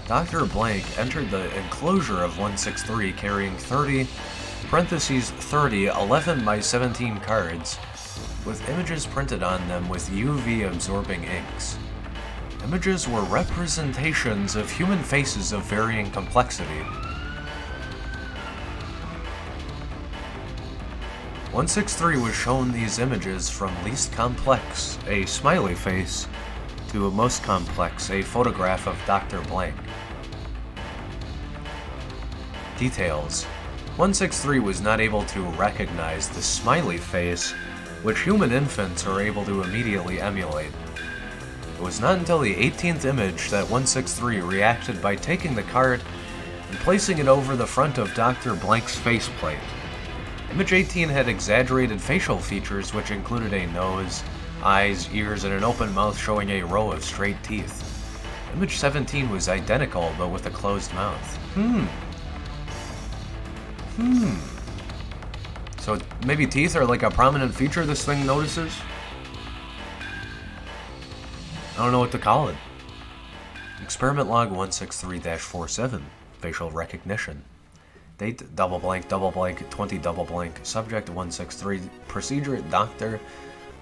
Dr. Blank entered the enclosure of 163 carrying 30 11 by 17 cards, with images printed on them with UV-absorbing inks. Images were representations of human faces of varying complexity. 163 was shown these images from least complex, a smiley face, to most complex, a photograph of Dr. Blank. Details. 163 was not able to recognize the smiley face, which human infants are able to immediately emulate. It was not until the 18th image that 163 reacted by taking the card and placing it over the front of Dr. Blank's faceplate. Image 18 had exaggerated facial features which included a nose, eyes, ears, and an open mouth showing a row of straight teeth. Image 17 was identical, but with a closed mouth. So maybe teeth are like a prominent feature this thing notices? I don't know what to call it. Experiment Log 163-47, Facial Recognition. Date, double blank, 20 double blank, Subject 163, Procedure, Dr.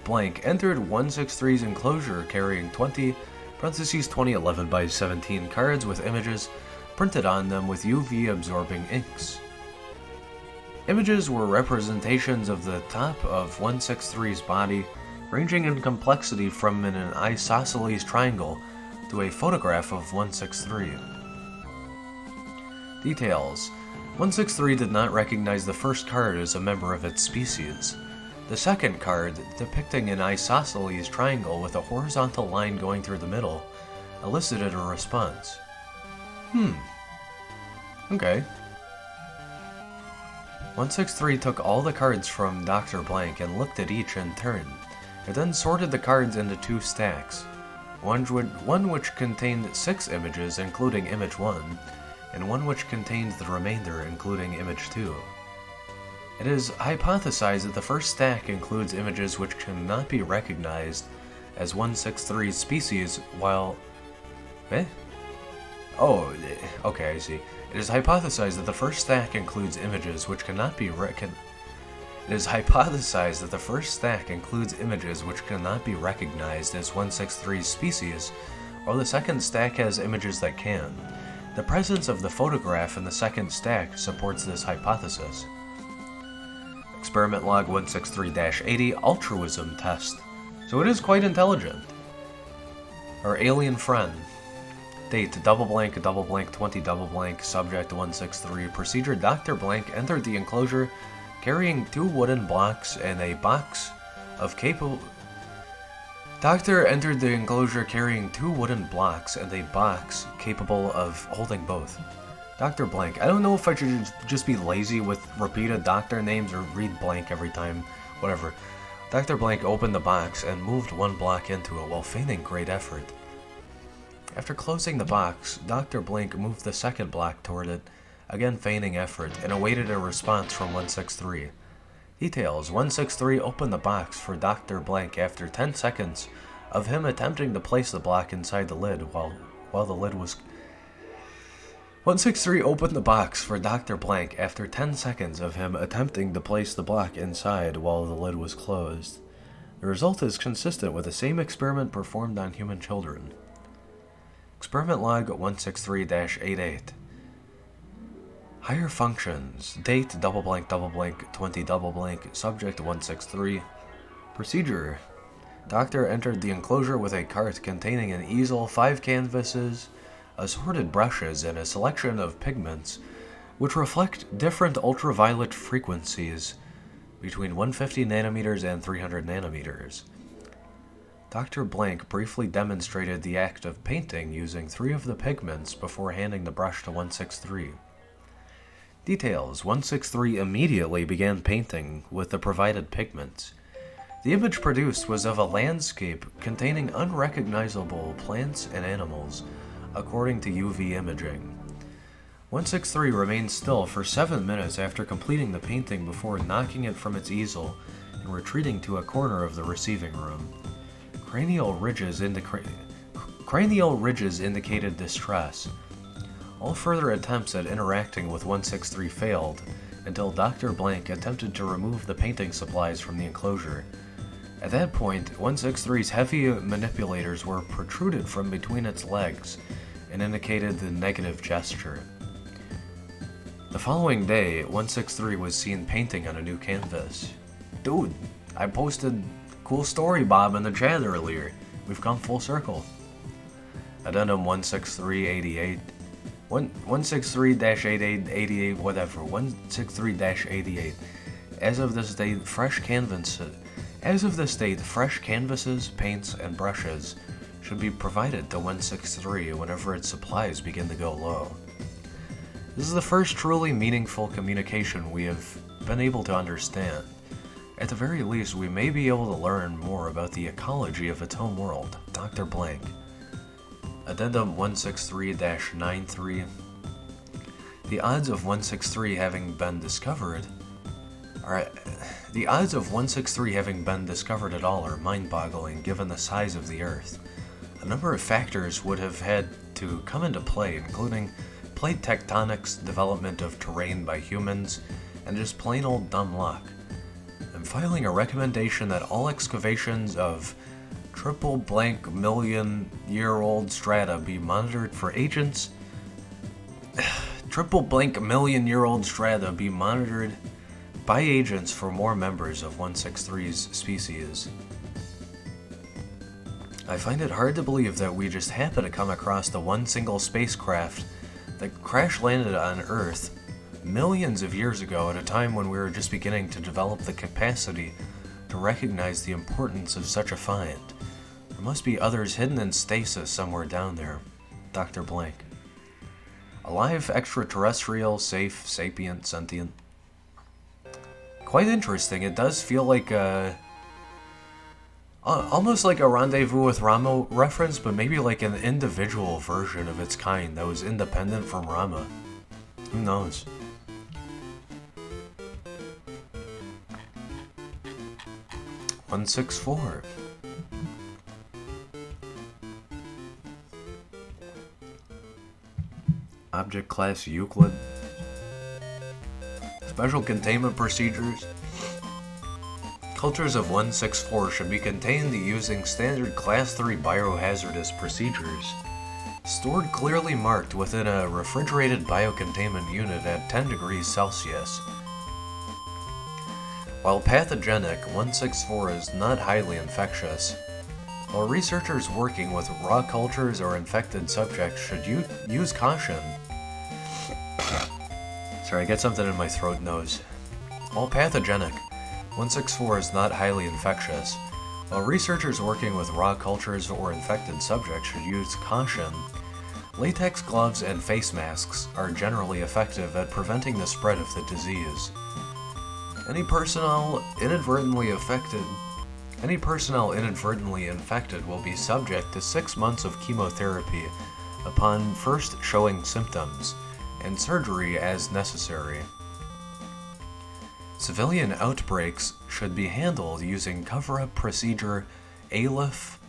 Blank entered 163's enclosure carrying 20 11 by 17 cards with images printed on them with UV-absorbing inks. Images were representations of the top of 163's body, ranging in complexity from an isosceles triangle to a photograph of 163. Details. 163 did not recognize the first card as a member of its species. The second card, depicting an isosceles triangle with a horizontal line going through the middle, elicited a response. Okay. 163 took all the cards from Dr. Blank and looked at each in turn. It then sorted the cards into 2 stacks, one which contained 6 images including image 1, and one which contained the remainder including image 2. It is hypothesized that the first stack includes images which cannot be recognized as 163's species, while... Oh, okay, I see. It is hypothesized that the first stack includes images which cannot be recognized as 163's species, while the second stack has images that can. The presence of the photograph in the second stack supports this hypothesis. Experiment log 163-80 altruism test. So it is quite intelligent. Our alien friend. Date, double blank, 20 double blank, subject 163. Procedure, Dr. Blank entered the enclosure carrying 2 wooden blocks and a box of capable... Doctor entered the enclosure carrying 2 wooden blocks and a box capable of holding both. Dr. Blank. I don't know if I should just be lazy with repeated doctor names or read blank every time. Whatever. Dr. Blank opened the box and moved 1 block into it while feigning great effort. After closing the box, Dr. Blank moved the second block toward it, again feigning effort, and awaited a response from 163. Details. 163 opened the box for Dr. Blank after 10 seconds of him attempting to place the block inside the lid while the lid was... 163 opened the box for Dr. Blank after 10 seconds of him attempting to place the block inside while the lid was closed. The result is consistent with the same experiment performed on human children. Experiment log 163-88. Higher functions. Date, double blank, 20 double blank, subject 163. Procedure. Doctor entered the enclosure with a cart containing an easel, 5 canvases, assorted brushes, and a selection of pigments which reflect different ultraviolet frequencies between 150 nanometers and 300 nanometers. Dr. Blank briefly demonstrated the act of painting using 3 of the pigments before handing the brush to 163. Details. 163 immediately began painting with the provided pigments. The image produced was of a landscape containing unrecognizable plants and animals, according to UV imaging. 163 remained still for 7 minutes after completing the painting before knocking it from its easel and retreating to a corner of the receiving room. Cranial ridges indicated distress. All further attempts at interacting with 163 failed until Dr. Blank attempted to remove the painting supplies from the enclosure. At that point, 163's heavy manipulators were protruded from between its legs and indicated the negative gesture. The following day, 163 was seen painting on a new canvas. Dude, I posted cool story Bob in the chat earlier. We've come full circle. Addendum 163-88. 163-88, whatever. 163-88. As of this date, fresh canvases, paints, and brushes should be provided to 163 whenever its supplies begin to go low. This is the first truly meaningful communication we have been able to understand. At the very least, we may be able to learn more about the ecology of its home world, Dr. Blank. Addendum 163-93. The odds of 163 having been discovered at all are mind-boggling given the size of the Earth. A number of factors would have had to come into play, including plate tectonics, development of terrain by humans, and just plain old dumb luck. I'm filing a recommendation that all excavations of triple blank million-year-old strata be monitored for agents. Triple blank million-year-old strata be monitored by agents for more members of 163's species. I find it hard to believe that we just happen to come across the one single spacecraft that crash-landed on Earth millions of years ago at a time when we were just beginning to develop the capacity to recognize the importance of such a find. There must be others hidden in stasis somewhere down there. Dr. Blank. Alive, extraterrestrial, safe, sapient, sentient. Quite interesting. It does feel like almost like a Rendezvous with Rama reference, but maybe like an individual version of its kind that was independent from Rama. Who knows? (164) Object Class Euclid. Special Containment Procedures. Cultures of 164 should be contained using standard Class 3 biohazardous procedures, stored clearly marked within a refrigerated biocontainment unit at 10 degrees Celsius. While pathogenic, 164 is not highly infectious. While researchers working with raw cultures or infected subjects should use caution. Sorry, I get something in my throat nose. While pathogenic, 164 is not highly infectious. While researchers working with raw cultures or infected subjects should use caution, latex gloves and face masks are generally effective at preventing the spread of the disease. Any personnel inadvertently infected will be subject to 6 months of chemotherapy upon first showing symptoms, and surgery as necessary. Civilian outbreaks should be handled using cover-up procedure ALEF-single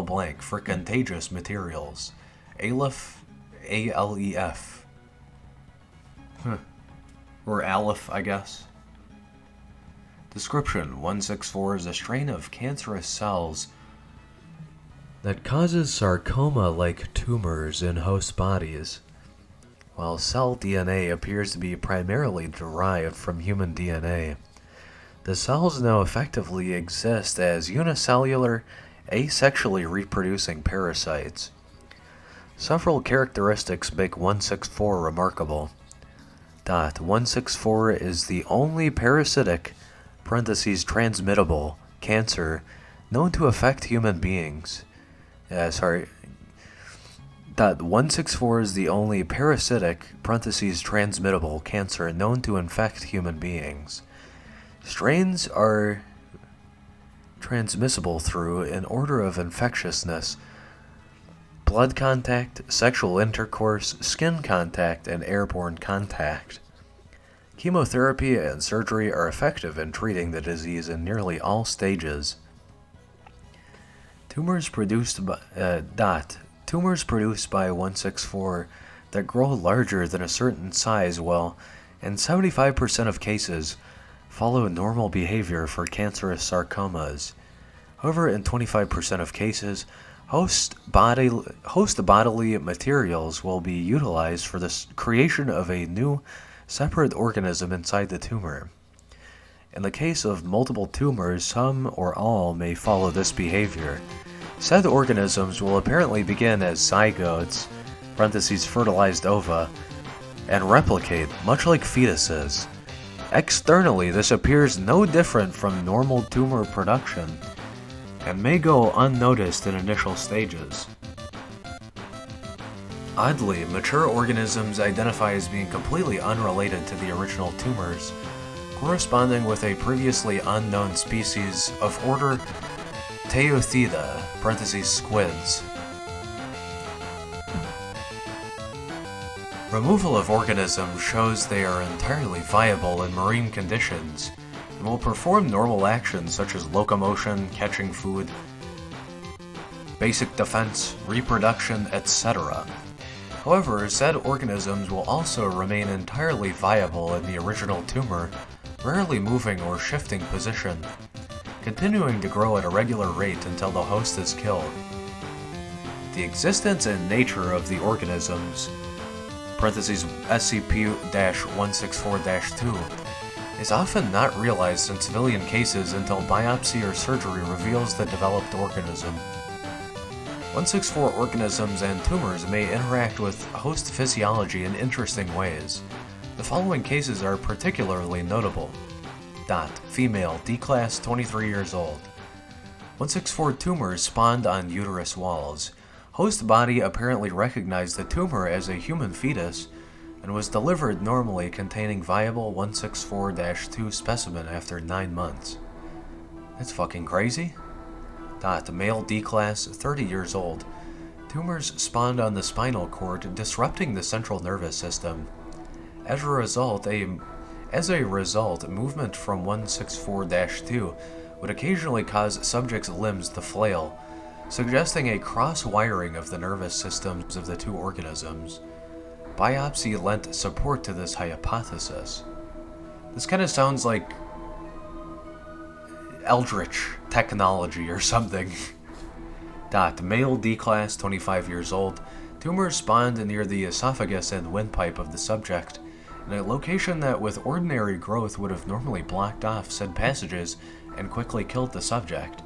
blank for contagious materials. ALEF, A-L-E-F. Or ALEF, I guess. Description: 164 is a strain of cancerous cells that causes sarcoma-like tumors in host bodies. While cell DNA appears to be primarily derived from human DNA, the cells now effectively exist as unicellular, asexually reproducing parasites. Several characteristics make 164 remarkable. 164 is the only parasitic (transmittable) cancer known to affect human beings. 164 is the only parasitic (transmittable) cancer known to infect human beings. Strains are transmissible through, in order of infectiousness, blood contact, sexual intercourse, skin contact, and airborne contact. Chemotherapy and surgery are effective in treating the disease in nearly all stages. Tumors produced by 164 that grow larger than a certain size will, in 75% of cases, follow normal behavior for cancerous sarcomas. However, in 25% of cases, host bodily materials will be utilized for the creation of a new separate organism inside the tumor. In the case of multiple tumors, some or all may follow this behavior. Said organisms will apparently begin as zygotes (fertilized ova) and replicate, much like fetuses. Externally, this appears no different from normal tumor production, and may go unnoticed in initial stages. Oddly, mature organisms identify as being completely unrelated to the original tumors, corresponding with a previously unknown species of order Teotheda (squids). Removal of organisms shows they are entirely viable in marine conditions and will perform normal actions such as locomotion, catching food, basic defense, reproduction, etc. However, said organisms will also remain entirely viable in the original tumor, rarely moving or shifting position, continuing to grow at a regular rate until the host is killed. The existence and nature of the organisms parentheses SCP-164-2, is often not realized in civilian cases until biopsy or surgery reveals the developed organism. 164 organisms and tumors may interact with host physiology in interesting ways. The following cases are particularly notable. Female, D-class, 23 years old. 164 tumors spawned on uterus walls. Host body apparently recognized the tumor as a human fetus and was delivered normally containing viable 164-2 specimen after 9 months. That's fucking crazy. Male D-class, 30 years old. Tumors spawned on the spinal cord, disrupting the central nervous system. As a result, movement from 164-2 would occasionally cause subjects' limbs to flail, suggesting a cross-wiring of the nervous systems of the two organisms. Biopsy lent support to this hypothesis. This kind of sounds like eldritch technology or something. Male D-class, 25 years old. Tumors spawned near the esophagus and windpipe of the subject, in a location that with ordinary growth would have normally blocked off said passages and quickly killed the subject.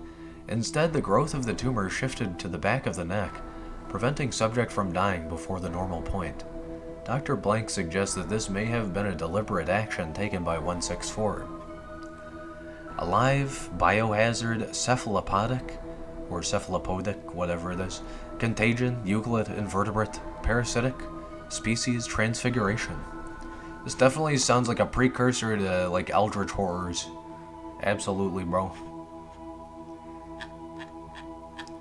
Instead, the growth of the tumor shifted to the back of the neck, preventing subject from dying before the normal point. Dr. Blank suggests that this may have been a deliberate action taken by 164. Alive, biohazard, cephalopodic, or cephalopodic, whatever it is, contagion, Euclid, invertebrate, parasitic, species, transfiguration. This definitely sounds like a precursor to, like, eldritch horrors. Absolutely, bro.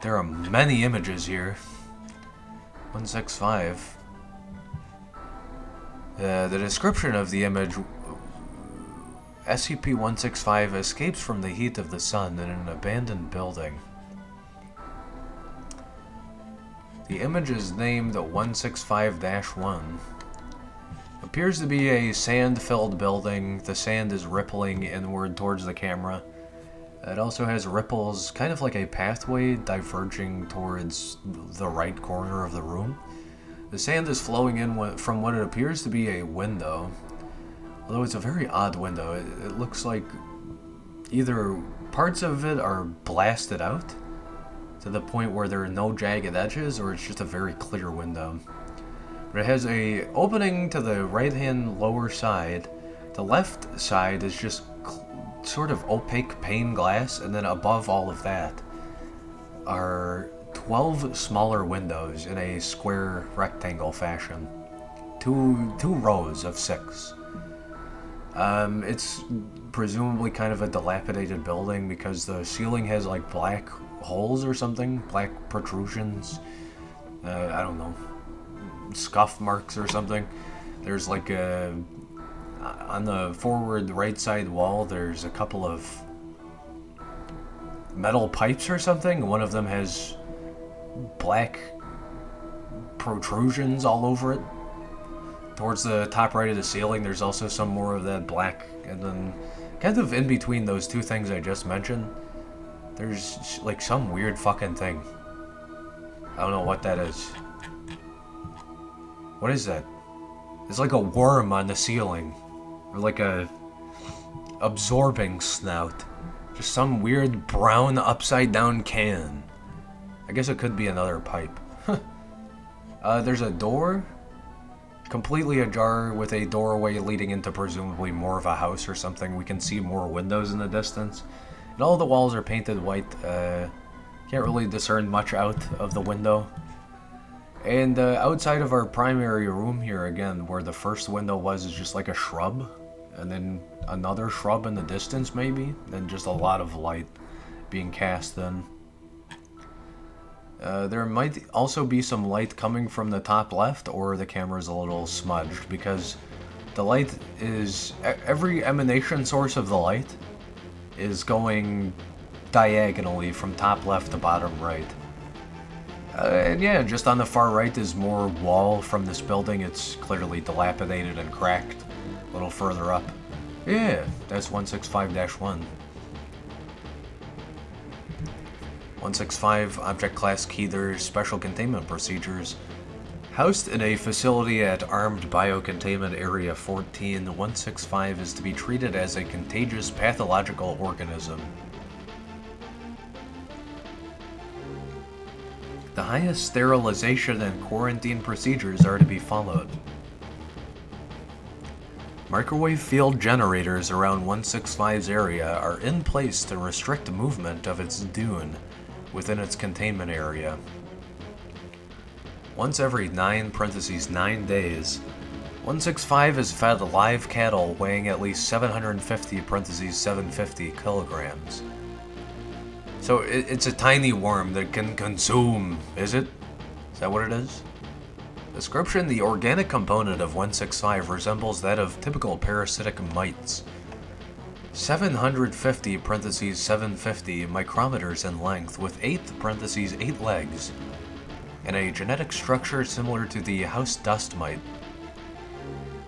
There are many images here. 165. The description of the image: SCP-165 escapes from the heat of the sun in an abandoned building. The image is named 165-1. Appears to be a sand-filled building. The sand is rippling inward towards the camera. It also has ripples, kind of like a pathway diverging towards the right corner of the room. The sand is flowing in from what it appears to be a window. Although it's a very odd window. It looks like either parts of it are blasted out to the point where there are no jagged edges, or it's just a very clear window. But it has a opening to the right-hand lower side. The left side is just sort of opaque pane glass, and then above all of that are 12 smaller windows in a square rectangle fashion. Two rows of 6. It's presumably kind of a dilapidated building because the ceiling has like black holes or something, black protrusions. I don't know, scuff marks or something. There's like on the forward right side wall, there's a couple of metal pipes or something. One of them has black protrusions all over it. Towards the top right of the ceiling, there's also some more of that black, and then kind of in between those two things I just mentioned, there's like some weird fucking thing. I don't know what that is. What is that? It's like a worm on the ceiling, or like a absorbing snout. Just some weird brown upside down can. I guess it could be another pipe. There's a door, completely ajar, with a doorway leading into presumably more of a house or something. We can see more windows in the distance. And all the walls are painted white. Can't really discern much out of the window. And outside of our primary room here, again, where the first window was, is just like a shrub. And then another shrub in the distance, maybe. And just a lot of light being cast in. There might also be some light coming from the top left, or the camera's a little smudged, because the light is... every emanation source of the light is going diagonally from top left to bottom right. And yeah, just on the far right is more wall from this building. It's clearly dilapidated and cracked. A little further up. Yeah, that's 165-1. 165, Object Class Keither, Special Containment Procedures. Housed in a facility at Armed Biocontainment Area 14, 165 is to be treated as a contagious pathological organism. The highest sterilization and quarantine procedures are to be followed. Microwave field generators around 165's area are in place to restrict movement of its dune within its containment area. Once every 9 days, 165 is fed live cattle weighing at least 750 kilograms. So it's a tiny worm that can consume, is it? Is that what it is? Description: the organic component of 165 resembles that of typical parasitic mites. 750 micrometers in length with 8 legs, and a genetic structure similar to the house dust mite.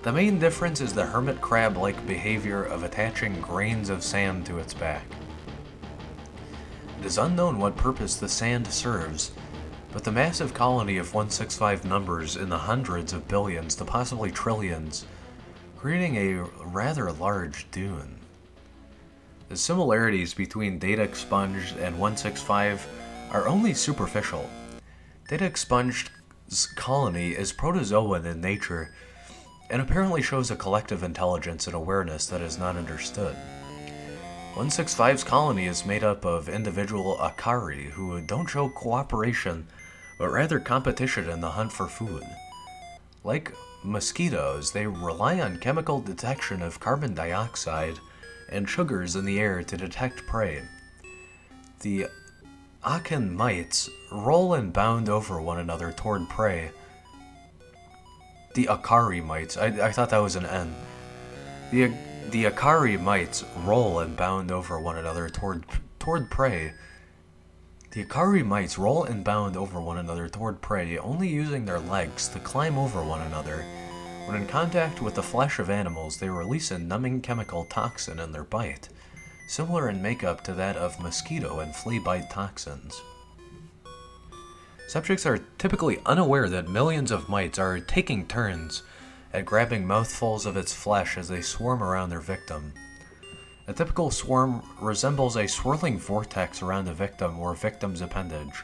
The main difference is the hermit crab-like behavior of attaching grains of sand to its back. It is unknown what purpose the sand serves, but the massive colony of 165 numbers in the hundreds of billions to possibly trillions, creating a rather large dune. The similarities between data expunged and 165 are only superficial. Data expunged's colony is protozoan in nature, and apparently shows a collective intelligence and awareness that is not understood. 165's colony is made up of individual Akari who don't show cooperation, but rather competition in the hunt for food. Like mosquitoes, they rely on chemical detection of carbon dioxide and sugars in the air to detect prey. The Akan mites roll and bound over one another toward prey. The Akari mites, I thought that was an N. The Akari mites roll and bound over one another toward prey. The Akari mites roll and bound over one another toward prey, only using their legs to climb over one another. When in contact with the flesh of animals, they release a numbing chemical toxin in their bite, similar in makeup to that of mosquito and flea bite toxins. Subjects are typically unaware that millions of mites are taking turns at grabbing mouthfuls of its flesh as they swarm around their victim. A typical swarm resembles a swirling vortex around the victim or victim's appendage.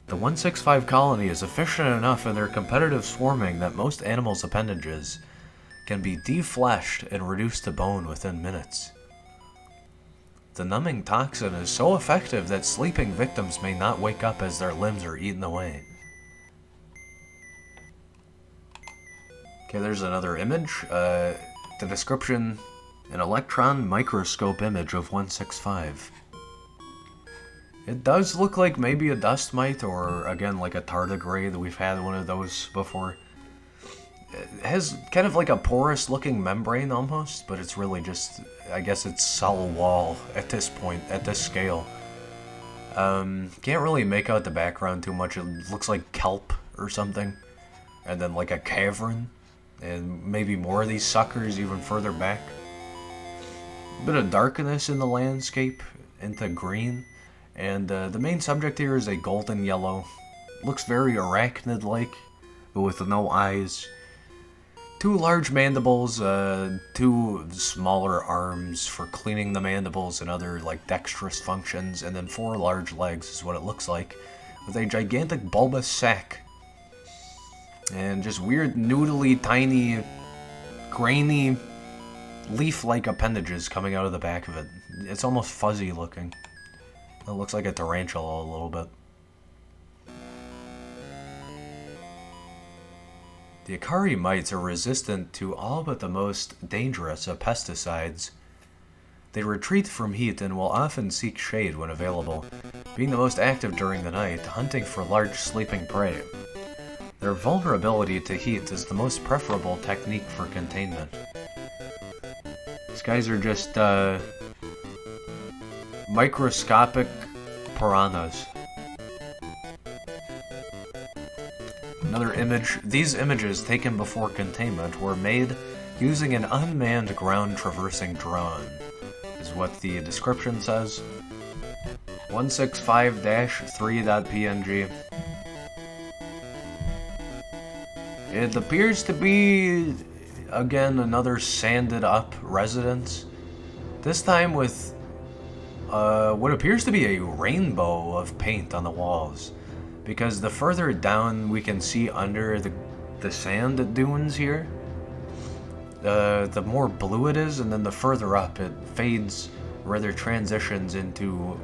The 165 colony is efficient enough in their competitive swarming that most animals' appendages can be defleshed and reduced to bone within minutes. The numbing toxin is so effective that sleeping victims may not wake up as their limbs are eaten away. Okay, there's another image. The description: an electron microscope image of 165. It does look like maybe a dust mite, or again like a tardigrade. We've had one of those before. It has kind of like a porous looking membrane almost, but it's really just, I guess it's cell wall at this point, at this scale. Can't really make out the background too much. It looks like kelp or something, and then like a cavern, and maybe more of these suckers even further back. Bit of darkness in the landscape into green, and the main subject here is a golden yellow. Looks very arachnid-like, but with no eyes. 2 large mandibles, 2 smaller arms for cleaning the mandibles and other like dexterous functions, and then 4 large legs is what it looks like, with a gigantic bulbous sac. And just weird, noodly, tiny, grainy, leaf-like appendages coming out of the back of it. It's almost fuzzy looking. It looks like a tarantula a little bit. The Akari mites are resistant to all but the most dangerous of pesticides. They retreat from heat and will often seek shade when available, being the most active during the night, hunting for large sleeping prey. Their vulnerability to heat is the most preferable technique for containment. These guys are just, microscopic piranhas. Another image. These images taken before containment were made using an unmanned ground-traversing drone, is what the description says. 165-3.png. It appears to be, again, another sanded up residence. This time with what appears to be a rainbow of paint on the walls. Because the further down we can see under the sand dunes here, the more blue it is, and then the further up it fades, rather transitions into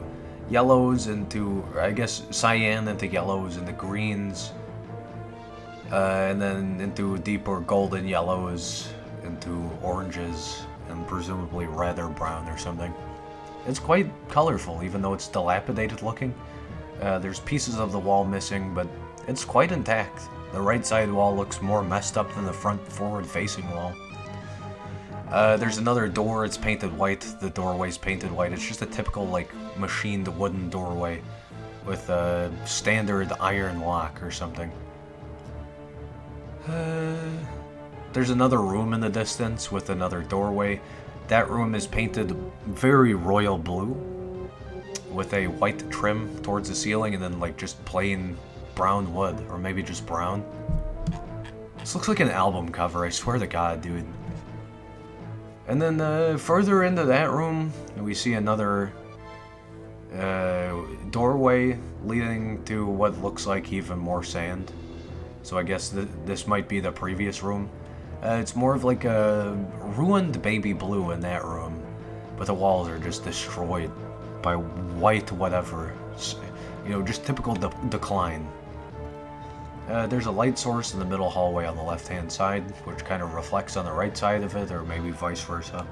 yellows, into, I guess, cyan into yellows, into greens, and then into deeper golden yellows, into oranges, and presumably red or brown or something. It's quite colorful, even though it's dilapidated looking. There's pieces of the wall missing, but it's quite intact. The right side wall looks more messed up than the front forward-facing wall. There's another door, it's painted white, the doorway's painted white. It's just a typical, like, machined wooden doorway with a standard iron lock or something. There's another room in the distance with another doorway. That room is painted very royal blue with a white trim towards the ceiling and then, like, just plain brown wood, or maybe just brown. This looks like an album cover, I swear to God, dude. And then further into that room, we see another doorway leading to what looks like even more sand. So I guess this might be the previous room. It's more of like a ruined baby blue in that room, but the walls are just destroyed by white whatever. You know, just typical decline. There's a light source in the middle hallway on the left-hand side, which kind of reflects on the right side of it, or maybe vice versa.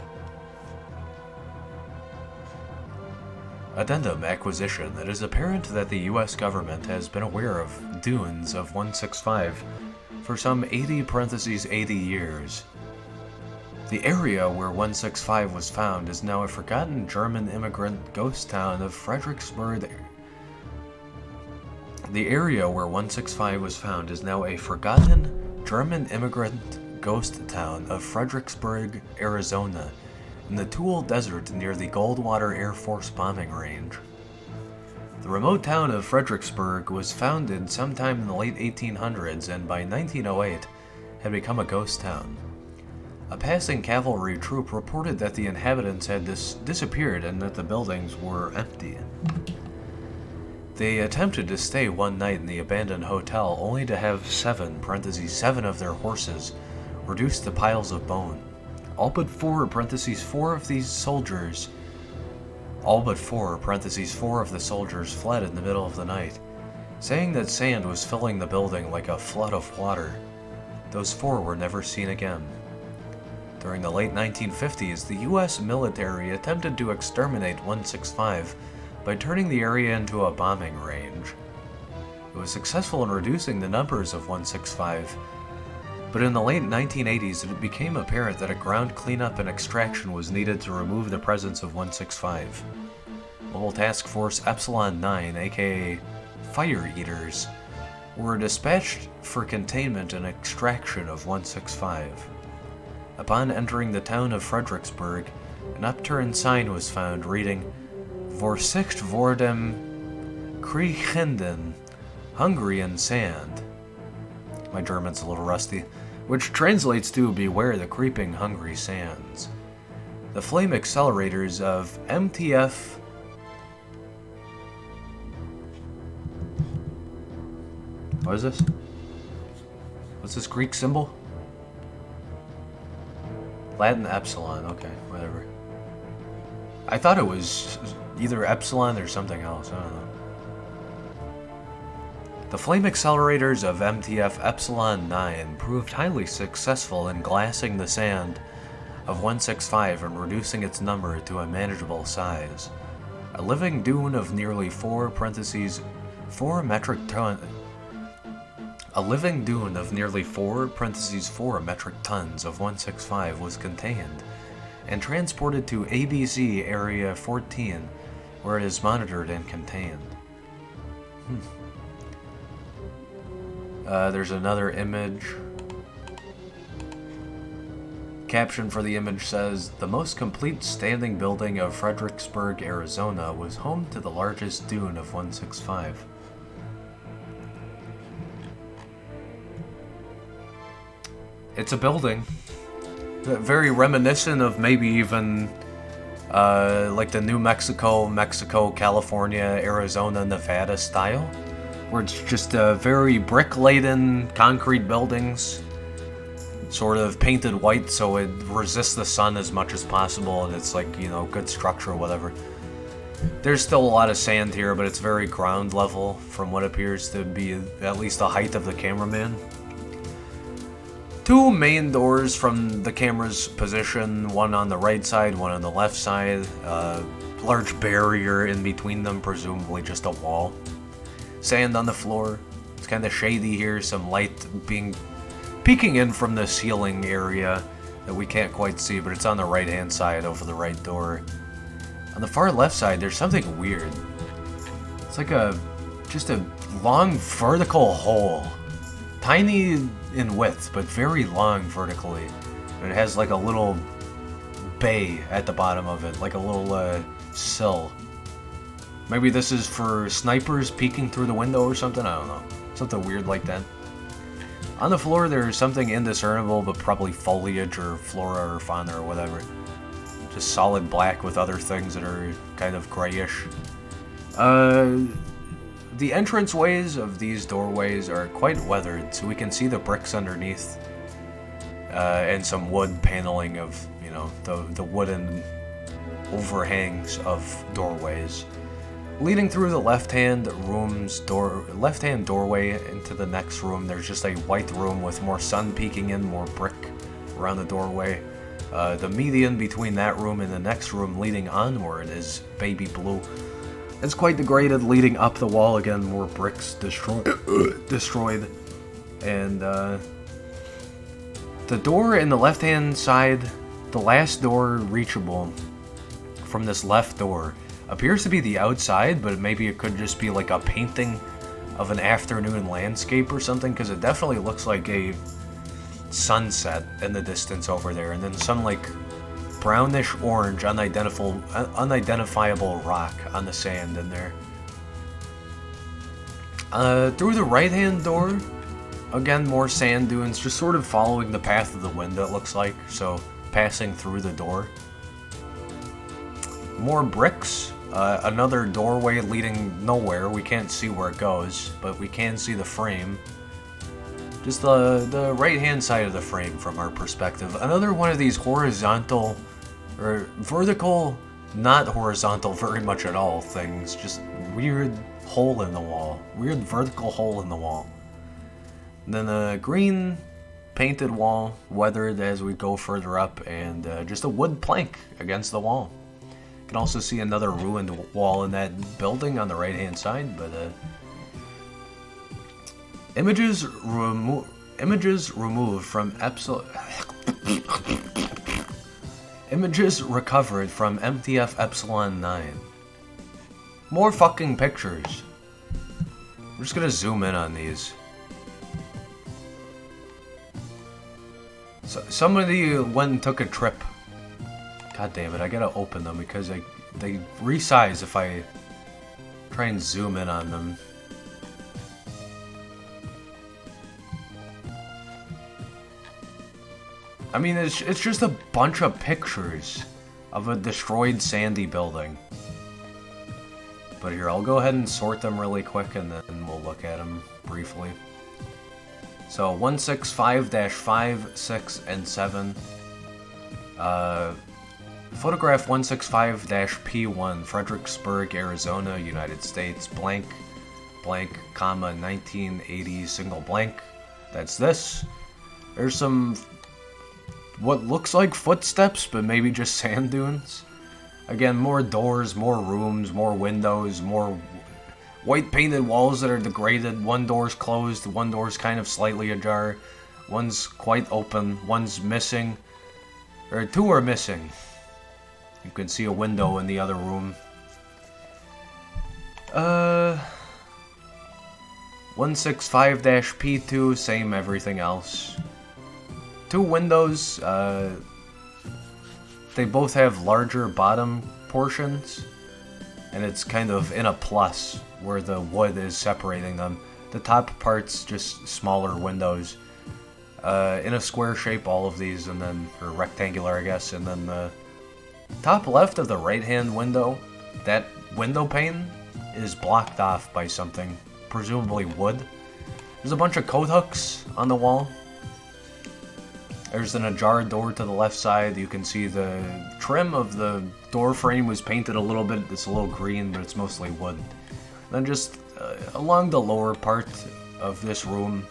Addendum Acquisition. It is apparent that the US government has been aware of dunes of 165 for some 80 years. The area where 165 was found is now a forgotten German immigrant ghost town of Fredericksburg. The area where 165 was found is now a forgotten German immigrant ghost town of Fredericksburg, Arizona, in the Tule Desert near the Goldwater Air Force bombing range. The remote town of Fredericksburg was founded sometime in the late 1800s and by 1908 had become a ghost town. A passing cavalry troop reported that the inhabitants had disappeared and that the buildings were empty. They attempted to stay one night in the abandoned hotel only to have seven of their horses reduced to piles of bone. All but four of the soldiers fled in the middle of the night, saying that sand was filling the building like a flood of water. Those four were never seen again. During the late 1950s, the US military attempted to exterminate 165 by turning the area into a bombing range. It was successful in reducing the numbers of 165, but in the late 1980s it became apparent that a ground cleanup and extraction was needed to remove the presence of 165. Mobile Task Force Epsilon 9, aka Fire Eaters, were dispatched for containment and extraction of 165. Upon entering the town of Fredericksburg, an upturned sign was found reading, Vorsicht vor dem Kriechenden, Hungarian Sand. My German's a little rusty, which translates to Beware the Creeping Hungry Sands. The flame accelerators of MTF What is this? What's this Greek symbol? Latin epsilon, okay, whatever. I thought it was either epsilon or something else, I don't know. The flame accelerators of MTF Epsilon 9 proved highly successful in glassing the sand of 165 and reducing its number to a manageable size. A living dune of nearly 4 metric tons of 165 was contained and transported to ABC Area 14, where it is monitored and contained. There's another image. Caption for the image says, "The most complete standing building of Fredericksburg, Arizona was home to the largest dune of 165. it's a building. Very reminiscent of maybe even like the New Mexico, California, Arizona, Nevada style, where it's just very brick-laden concrete buildings, sort of painted white so it resists the sun as much as possible, and it's like, you know, good structure or whatever. There's still a lot of sand here, but it's very ground level from what appears to be at least the height of the cameraman. Two main doors from the camera's position, one on the right side, one on the left side. Large barrier in between them, presumably just a wall. Sand on the floor. It's kind of shady here, some light peeking in from the ceiling area that we can't quite see, but it's on the right-hand side over the right door. On the far left side, there's something weird. It's like just a long vertical hole. Tiny in width, but very long vertically. And it has like a little bay at the bottom of it, like a little sill. Maybe this is for snipers peeking through the window or something, I don't know. Something weird like that. On the floor there's something indiscernible, but probably foliage or flora or fauna or whatever. Just solid black with other things that are kind of grayish. The entranceways of these doorways are quite weathered, so we can see the bricks underneath, and some wood paneling of, you know, the wooden overhangs of doorways. Leading through the left-hand doorway into the next room, there's just a white room with more sun peeking in, more brick around the doorway. The median between that room and the next room leading onward is baby blue. It's quite degraded, leading up the wall again, more bricks destroyed. And the door in the left-hand side, the last door reachable from this left door, appears to be the outside, but maybe it could just be like a painting of an afternoon landscape or something, because it definitely looks like a sunset in the distance over there, and then some like brownish orange unidentifiable rock on the sand in there. Through the right hand door, again more sand dunes, just sort of following the path of the wind, it looks like, so passing through the door. More bricks, another doorway leading nowhere. We can't see where it goes, but we can see the frame. Just the right-hand side of the frame from our perspective. Another one of these horizontal, or vertical, not horizontal very much at all things. Just weird hole in the wall. Weird vertical hole in the wall. And then a green painted wall, weathered as we go further up, and just a wood plank against the wall. You can also see another ruined wall in that building on the right-hand side, but Images removed from Images recovered from MTF Epsilon 9. More fucking pictures. I'm just gonna zoom in on these. So, somebody went and took a trip. God damn it, I gotta open them because they resize if I try and zoom in on them. I mean, it's just a bunch of pictures of a destroyed sandy building. But here, I'll go ahead and sort them really quick and then we'll look at them briefly. So 165-5, 6, and 7. Photograph 165-P1, Fredericksburg, Arizona, United States, blank, comma, 1980, single blank. That's this. There's some what looks like footsteps, but maybe just sand dunes. Again, more doors, more rooms, more windows, more white painted walls that are degraded. One door's closed, one door's kind of slightly ajar. One's quite open, one's missing. Or two are missing. You can see a window in the other room. 165-P2, same everything else. Two windows, they both have larger bottom portions, and it's kind of in a plus where the wood is separating them. The top part's just smaller windows. in a square shape, all of these, and then, or rectangular, I guess, and then the top left of the right-hand window, that window pane is blocked off by something, presumably wood. There's a bunch of coat hooks on the wall. There's an ajar door to the left side. You can see the trim of the door frame was painted a little bit. It's a little green, but it's mostly wood. Then just along the lower part of this room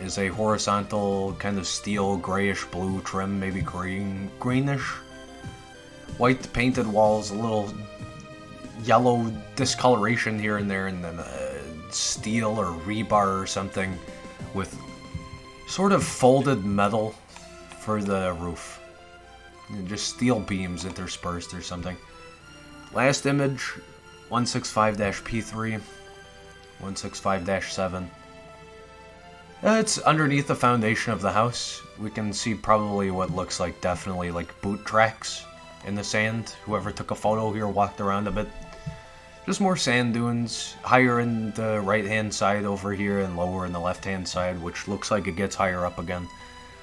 is a horizontal kind of steel grayish blue trim, maybe greenish. White painted walls, a little yellow discoloration here and there, and then steel or rebar or something with sort of folded metal for the roof. And just steel beams interspersed or something. Last image, 165-P3, 165-7. It's underneath the foundation of the house. We can see probably what looks like definitely like boot tracks in the sand. Whoever took a photo here walked around a bit. Just more sand dunes, higher in the right-hand side over here and lower in the left-hand side, which looks like it gets higher up again.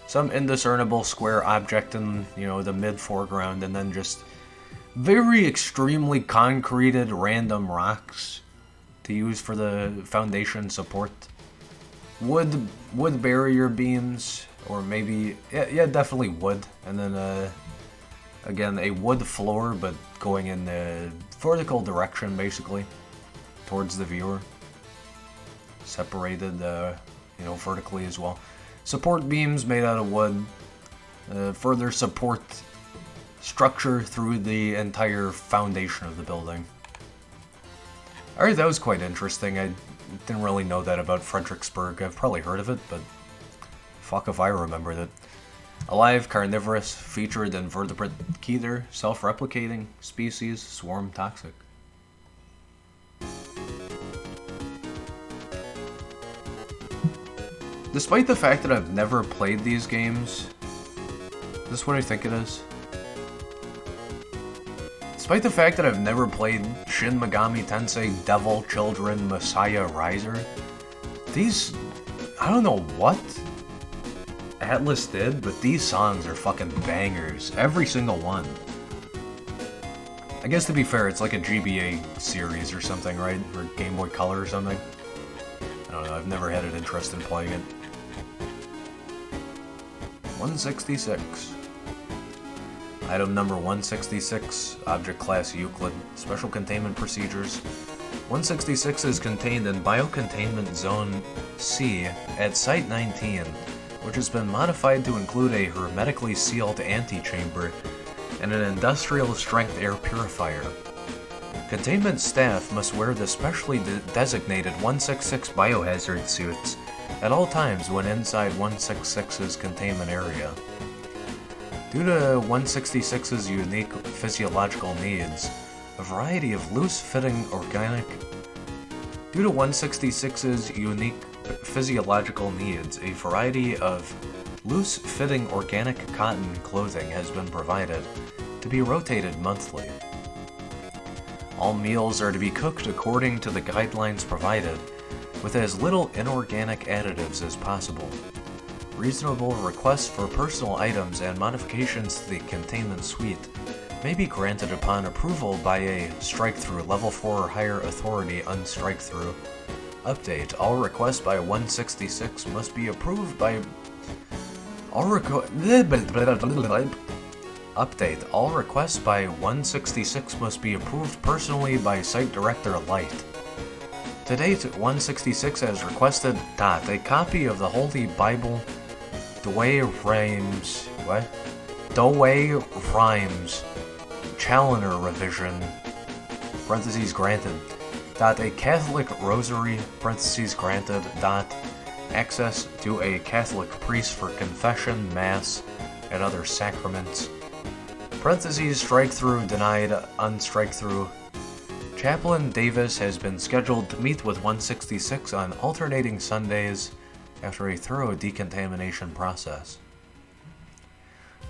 Some indiscernible square object in, you know, the mid-foreground, and then just very extremely concreted random rocks to use for the foundation support. Wood barrier beams, or maybe, yeah, definitely wood, and then again, a wood floor, but going in the vertical direction, basically, towards the viewer. Separated, you know, vertically as well. Support beams made out of wood. Further support structure through the entire foundation of the building. Alright, that was quite interesting. I didn't really know that about Fredericksburg. I've probably heard of it, but fuck if I remembered it. Alive, carnivorous, featured invertebrate Keter, self-replicating, species, swarm toxic. Despite the fact that I've never played these games, is this what I think it is? Despite the fact that I've never played Shin Megami Tensei Devil Children Messiah Riser, these, I don't know what Atlas did, but these songs are fucking bangers. Every single one. I guess to be fair, it's like a GBA series or something, right? Or Game Boy Color or something. I don't know, I've never had an interest in playing it. 166. Item number 166, Object Class Euclid, Special Containment Procedures. 166 is contained in Biocontainment Zone C at Site 19, which has been modified to include a hermetically sealed antechamber and an industrial-strength air purifier. Containment staff must wear the specially designated 166 biohazard suits at all times when inside 166's containment area. Due to 166's unique physiological needs, a variety of loose-fitting organic... Due to 166's unique physiological needs, a variety of loose-fitting organic cotton clothing has been provided to be rotated monthly. All meals are to be cooked according to the guidelines provided, with as little inorganic additives as possible. Reasonable requests for personal items and modifications to the containment suite may be granted upon approval by a strike-through level 4 or higher authority unstrike-through. Update: all requests by 166 must be approved by... Update: all requests by 166 must be approved personally by Site Director Light. To date, 166 has requested a copy of the Holy Bible, Douay Rhymes, Challoner revision, parentheses granted, a Catholic rosary, parentheses granted, access to a Catholic priest for confession, mass, and other sacraments, parentheses strike through denied, unstrike through. Chaplain Davis has been scheduled to meet with 166 on alternating Sundays after a thorough decontamination process.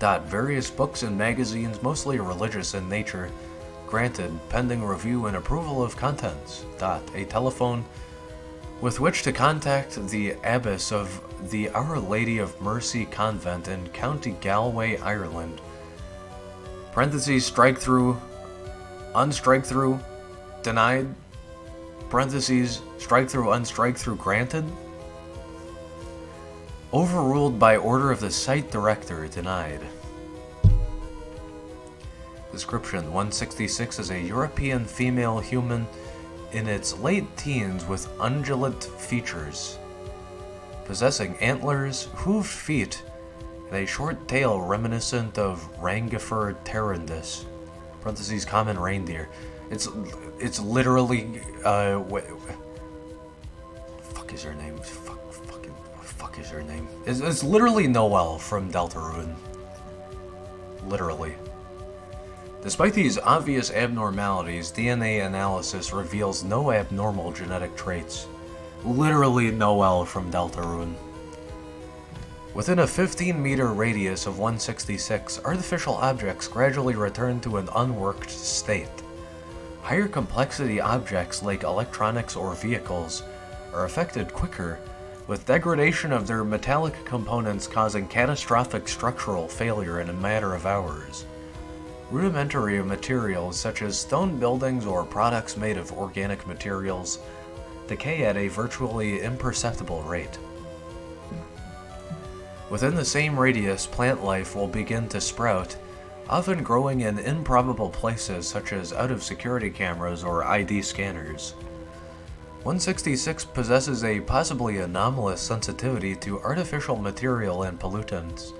Various books and magazines, mostly religious in nature, granted pending review and approval of contents. A telephone with which to contact the abbess of the Our Lady of Mercy convent in County Galway, Ireland. Parentheses, strike through, unstrike through, denied. Parentheses, strike through, unstrike through, granted. Overruled by order of the site director, denied. Description: 166 is a European female human in its late teens with undulate features, possessing antlers, hooved feet, and a short tail reminiscent of Rangifer terrendus. Parentheses, common reindeer. It's literally fuck is her name? Fuck is her name? It's literally Noelle from Deltarune. Literally. Despite these obvious abnormalities, DNA analysis reveals no abnormal genetic traits. Literally Noelle from Deltarune. Within a 15-meter radius of 166, artificial objects gradually return to an unworked state. Higher complexity objects like electronics or vehicles are affected quicker, with degradation of their metallic components causing catastrophic structural failure in a matter of hours. Rudimentary materials such as stone buildings or products made of organic materials decay at a virtually imperceptible rate. Within the same radius, plant life will begin to sprout, often growing in improbable places such as out of security cameras or ID scanners. 166 possesses a possibly anomalous sensitivity to artificial material and pollutants,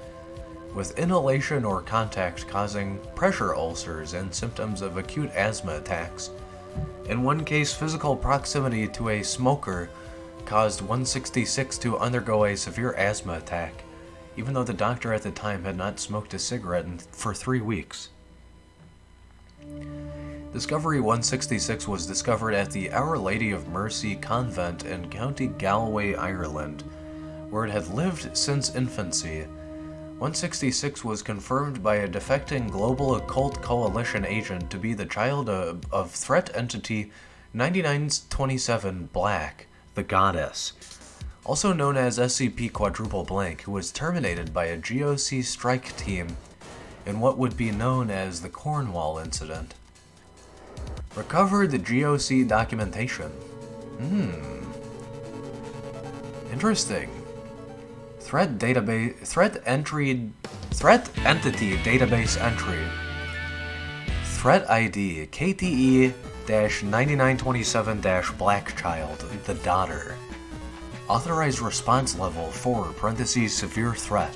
with inhalation or contact causing pressure ulcers and symptoms of acute asthma attacks. In one case, physical proximity to a smoker caused 166 to undergo a severe asthma attack, even though the doctor at the time had not smoked a cigarette for 3 weeks. Discovery 166 was discovered at the Our Lady of Mercy convent in County Galway, Ireland, where it had lived since infancy. 166 was confirmed by a defecting Global Occult Coalition agent to be the child of threat entity 9927 Black, the Goddess, also known as SCP Quadruple Blank, who was terminated by a GOC strike team in what would be known as the Cornwall Incident. Recovered the GOC documentation. Interesting. Threat entity database entry. Threat ID KTE-9927-Blackchild, the daughter. Authorized response level 4, parentheses, severe threat.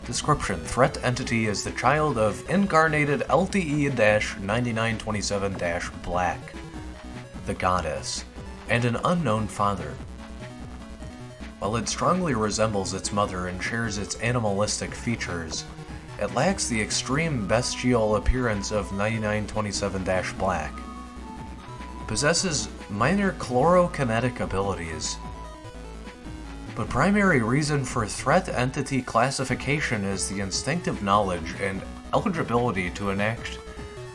Description: threat entity is the child of incarnated LTE-9927-Black, the Goddess, and an unknown father. While it strongly resembles its mother and shares its animalistic features, it lacks the extreme bestial appearance of 9927-Black. Possesses minor chlorokinetic abilities. But primary reason for threat entity classification is the instinctive knowledge and eligibility to enact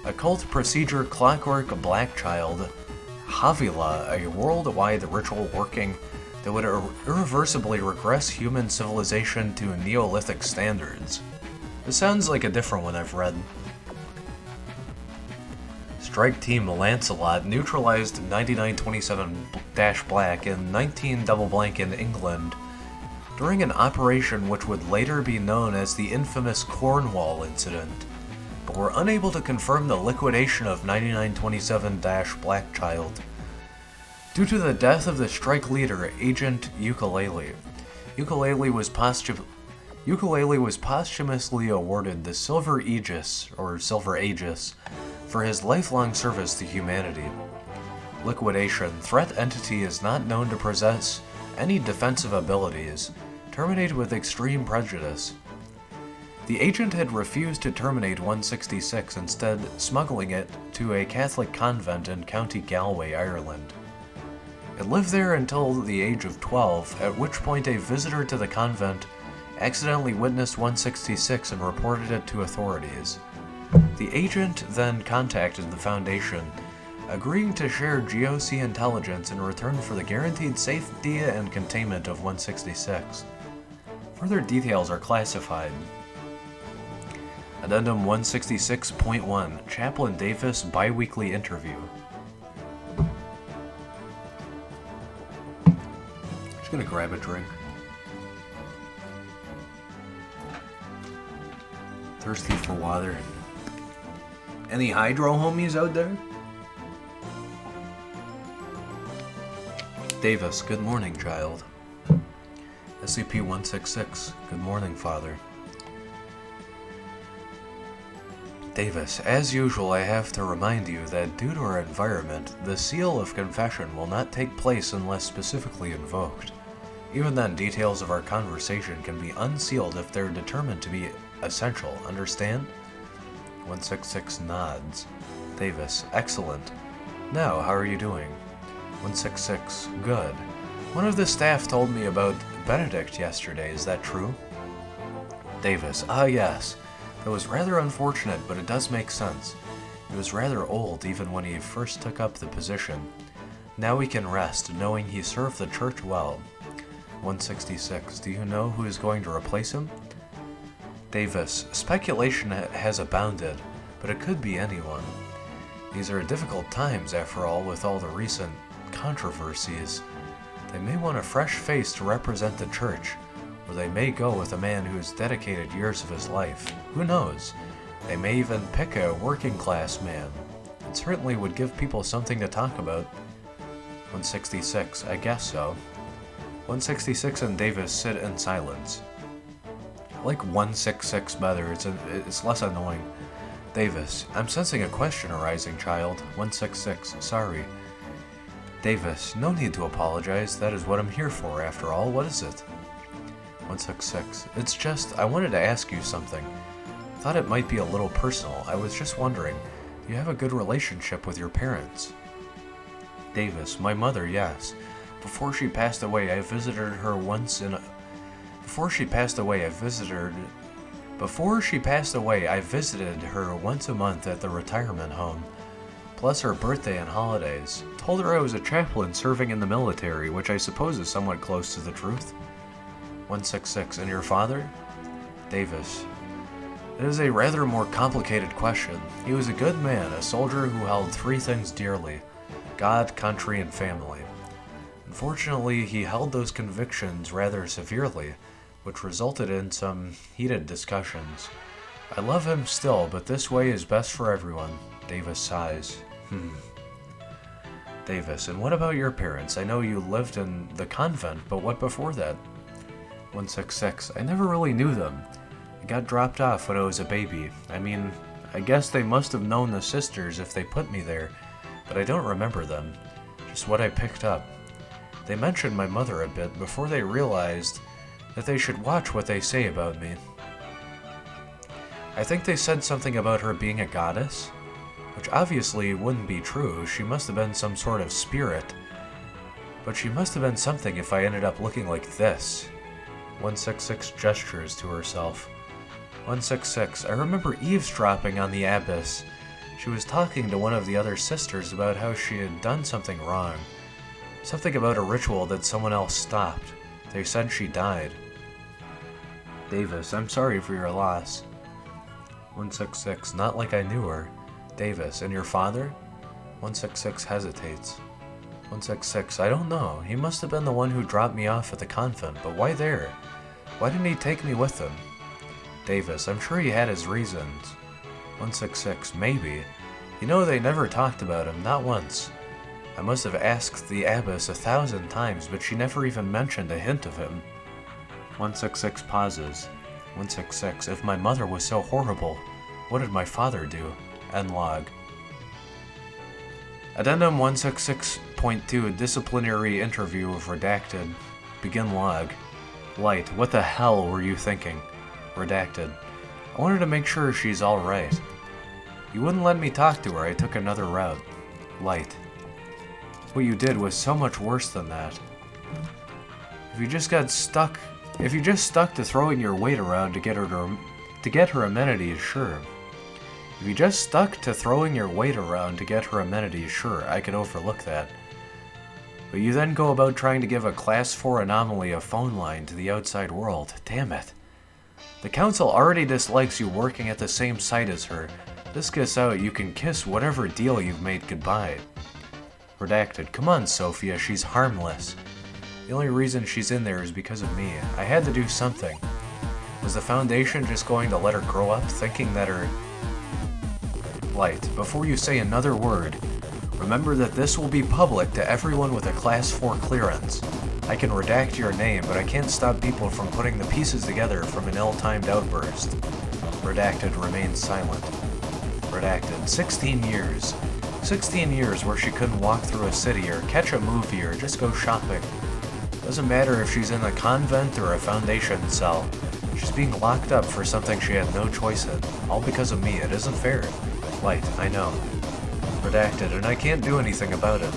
occult procedure Clockwork Blackchild, Havila, a worldwide ritual working that would irreversibly regress human civilization to Neolithic standards. This sounds like a different one I've read. Strike Team Lancelot neutralized 9927-Black in 19 Double Blank in England during an operation which would later be known as the infamous Cornwall Incident, but were unable to confirm the liquidation of 9927-Blackchild. Due to the death of the strike leader, Agent Ukulele, Ukulele was posthumously awarded the Silver Aegis, for his lifelong service to humanity. Liquidation: threat entity is not known to possess any defensive abilities, terminated with extreme prejudice. The agent had refused to terminate 166, instead smuggling it to a Catholic convent in County Galway, Ireland. It lived there until the age of 12, at which point a visitor to the convent accidentally witnessed 166 and reported it to authorities. The agent then contacted the Foundation agreeing to share GOC intelligence in return for the guaranteed safety and containment of 166. Further details are classified. Addendum 166.1, Chaplain Davis Biweekly Interview. Just gonna grab a drink. Thirsty for water. Any hydro homies out there? Davis, good morning, child. SCP-166, good morning, father. Davis, as usual, I have to remind you that due to our environment, the seal of confession will not take place unless specifically invoked. Even then, details of our conversation can be unsealed if they're determined to be essential, understand? 166 nods. Davis, excellent. Now, how are you doing? 166, good. One of the staff told me about Benedict yesterday, is that true? Davis, yes. That was rather unfortunate, but it does make sense. He was rather old even when he first took up the position. Now we can rest, knowing he served the church well. 166, do you know who is going to replace him? Davis, speculation has abounded, but it could be anyone. These are difficult times, after all, with all the recent controversies. They may want a fresh face to represent the church, or they may go with a man who has dedicated years of his life. Who knows? They may even pick a working-class man. It certainly would give people something to talk about. 166, I guess so. 166 and Davis sit in silence. I like 166 better, it's less annoying. Davis, I'm sensing a question arising, child. 166, sorry. Davis, no need to apologize, that is what I'm here for, after all, what is it? 166, it's just, I wanted to ask you something. Thought it might be a little personal, I was just wondering, you have a good relationship with your parents? Davis, my mother, yes. Before she passed away, I visited her once in a... Before she passed away, I visited her once a month at the retirement home, plus her birthday and holidays. Told her I was a chaplain serving in the military, which I suppose is somewhat close to the truth. 166, and your father? Davis. It is a rather more complicated question. He was a good man, a soldier who held three things dearly: God, country, and family. Unfortunately, he held those convictions rather severely, which resulted in some heated discussions. I love him still, but this way is best for everyone. Davis sighs. Davis, and what about your parents? I know you lived in the convent, but what before that? 166, I never really knew them. I got dropped off when I was a baby. I mean, I guess they must have known the sisters if they put me there, but I don't remember them. Just what I picked up. They mentioned my mother a bit before they realized that they should watch what they say about me. I think they said something about her being a goddess, which obviously wouldn't be true. She must have been some sort of spirit, but she must have been something if I ended up looking like this. 166 gestures to herself. 166, I remember eavesdropping on the abbess. She was talking to one of the other sisters about how she had done something wrong. Something about a ritual that someone else stopped. They said she died. Davis, I'm sorry for your loss. 166, not like I knew her. Davis, and your father? 166 hesitates. 166, I don't know. He must have been the one who dropped me off at the convent, but why there? Why didn't he take me with him? Davis, I'm sure he had his reasons. 166, maybe. You know, they never talked about him, not once. I must have asked the abbess 1,000 times, but she never even mentioned a hint of him. 166 pauses. 166, if my mother was so horrible, what did my father do? End log. Addendum 166.2, Disciplinary Interview of Redacted. Begin log. Light, what the hell were you thinking? Redacted. I wanted to make sure she's alright. You wouldn't let me talk to her, I took another route. Light. What you did was so much worse than that. If you just stuck to throwing your weight around to get her amenities, sure. If you just stuck to throwing your weight around to get her amenities, sure, I could overlook that. But you then go about trying to give a Class 4 anomaly a phone line to the outside world. Damn it. The Council already dislikes you working at the same site as her. This gets out, you can kiss whatever deal you've made goodbye. Redacted. Come on, Sophia, she's harmless. The only reason she's in there is because of me. I had to do something. Was the Foundation just going to let her grow up, thinking that her... Light, before you say another word, remember that this will be public to everyone with a Class 4 clearance. I can redact your name, but I can't stop people from putting the pieces together from an ill-timed outburst. Redacted remains silent. Redacted. 16 years. 16 years where she couldn't walk through a city or catch a movie or just go shopping. Doesn't matter if she's in a convent or a Foundation cell. She's being locked up for something she had no choice in. All because of me. It isn't fair. Light, I know. Redacted, and I can't do anything about it.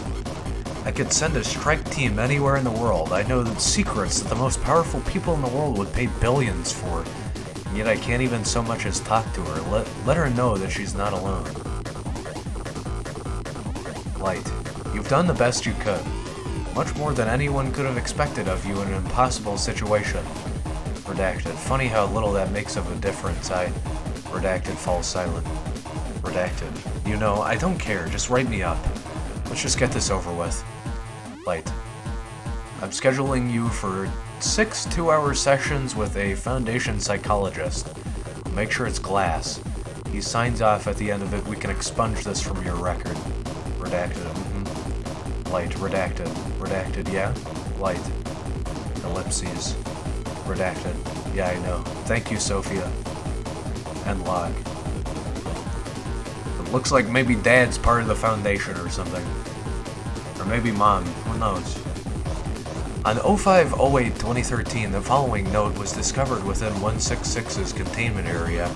I could send a strike team anywhere in the world. I know the secrets that the most powerful people in the world would pay billions for. And yet I can't even so much as talk to her. Let her know that she's not alone. Light, you've done the best you could. Much more than anyone could have expected of you in an impossible situation. Redacted, funny how little that makes of a difference. Redacted falls silent. Redacted, you know, I don't care, just write me up. Let's just get this over with. Light, I'm scheduling you for 6 2-hour sessions with a Foundation psychologist. Make sure it's glass. He signs off at the end of it. We can expunge this from your record. Redacted. Light. Redacted. Redacted. Yeah. Light. Ellipses. Redacted. Yeah, I know. Thank you, Sophia. End log. It looks like maybe Dad's part of the Foundation or something. Or maybe Mom. Who knows? On 05/08/2013, the following note was discovered within 166's containment area.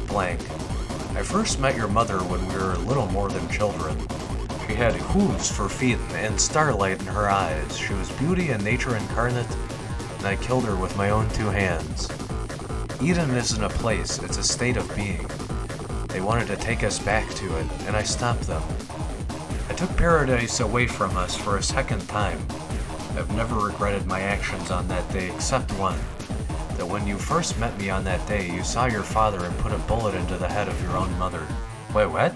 Blank. I first met your mother when we were little more than children. She had hooves for feet and starlight in her eyes. She was beauty and nature incarnate, and I killed her with my own 2 hands. Eden isn't a place, it's a state of being. They wanted to take us back to it, and I stopped them. I took paradise away from us for a second time. I've never regretted my actions on that day except one. That when you first met me on that day, you saw your father and put a bullet into the head of your own mother. Wait, what?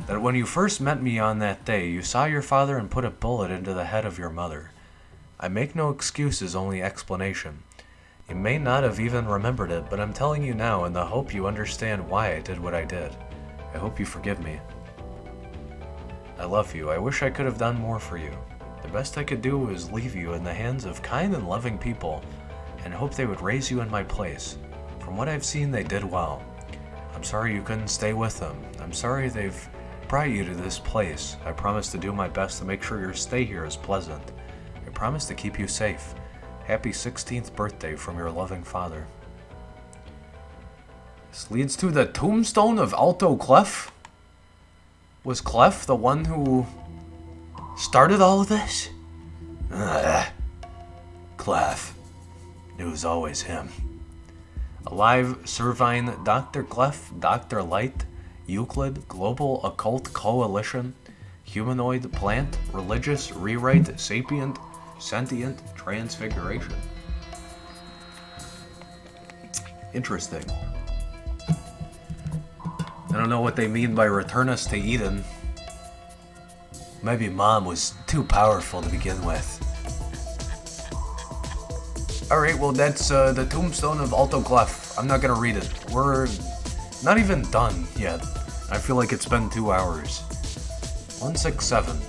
That when you first met me on that day, you saw your father and put a bullet into the head of your mother. I make no excuses, only explanation. You may not have even remembered it, but I'm telling you now in the hope you understand why I did what I did. I hope you forgive me. I love you. I wish I could have done more for you. The best I could do was leave you in the hands of kind and loving people, and hope they would raise you in my place. From what I've seen, they did well. I'm sorry you couldn't stay with them. I'm sorry they've brought you to this place. I promise to do my best to make sure your stay here is pleasant. I promise to keep you safe. Happy 16th birthday from your loving father. This leads to the tombstone of Alto Clef? Was Clef the one who started all of this? Clef. It was always him. Alive, Servine, Dr. Clef, Dr. Light, Euclid, Global Occult Coalition, Humanoid, Plant, Religious, Rewrite, Sapient, Sentient, Transfiguration. Interesting. I don't know what they mean by return us to Eden. Maybe Mom was too powerful to begin with. Alright, well that's the Tombstone of Alto Clef. I'm not gonna read it. We're not even done yet. I feel like it's been 2 hours. 167.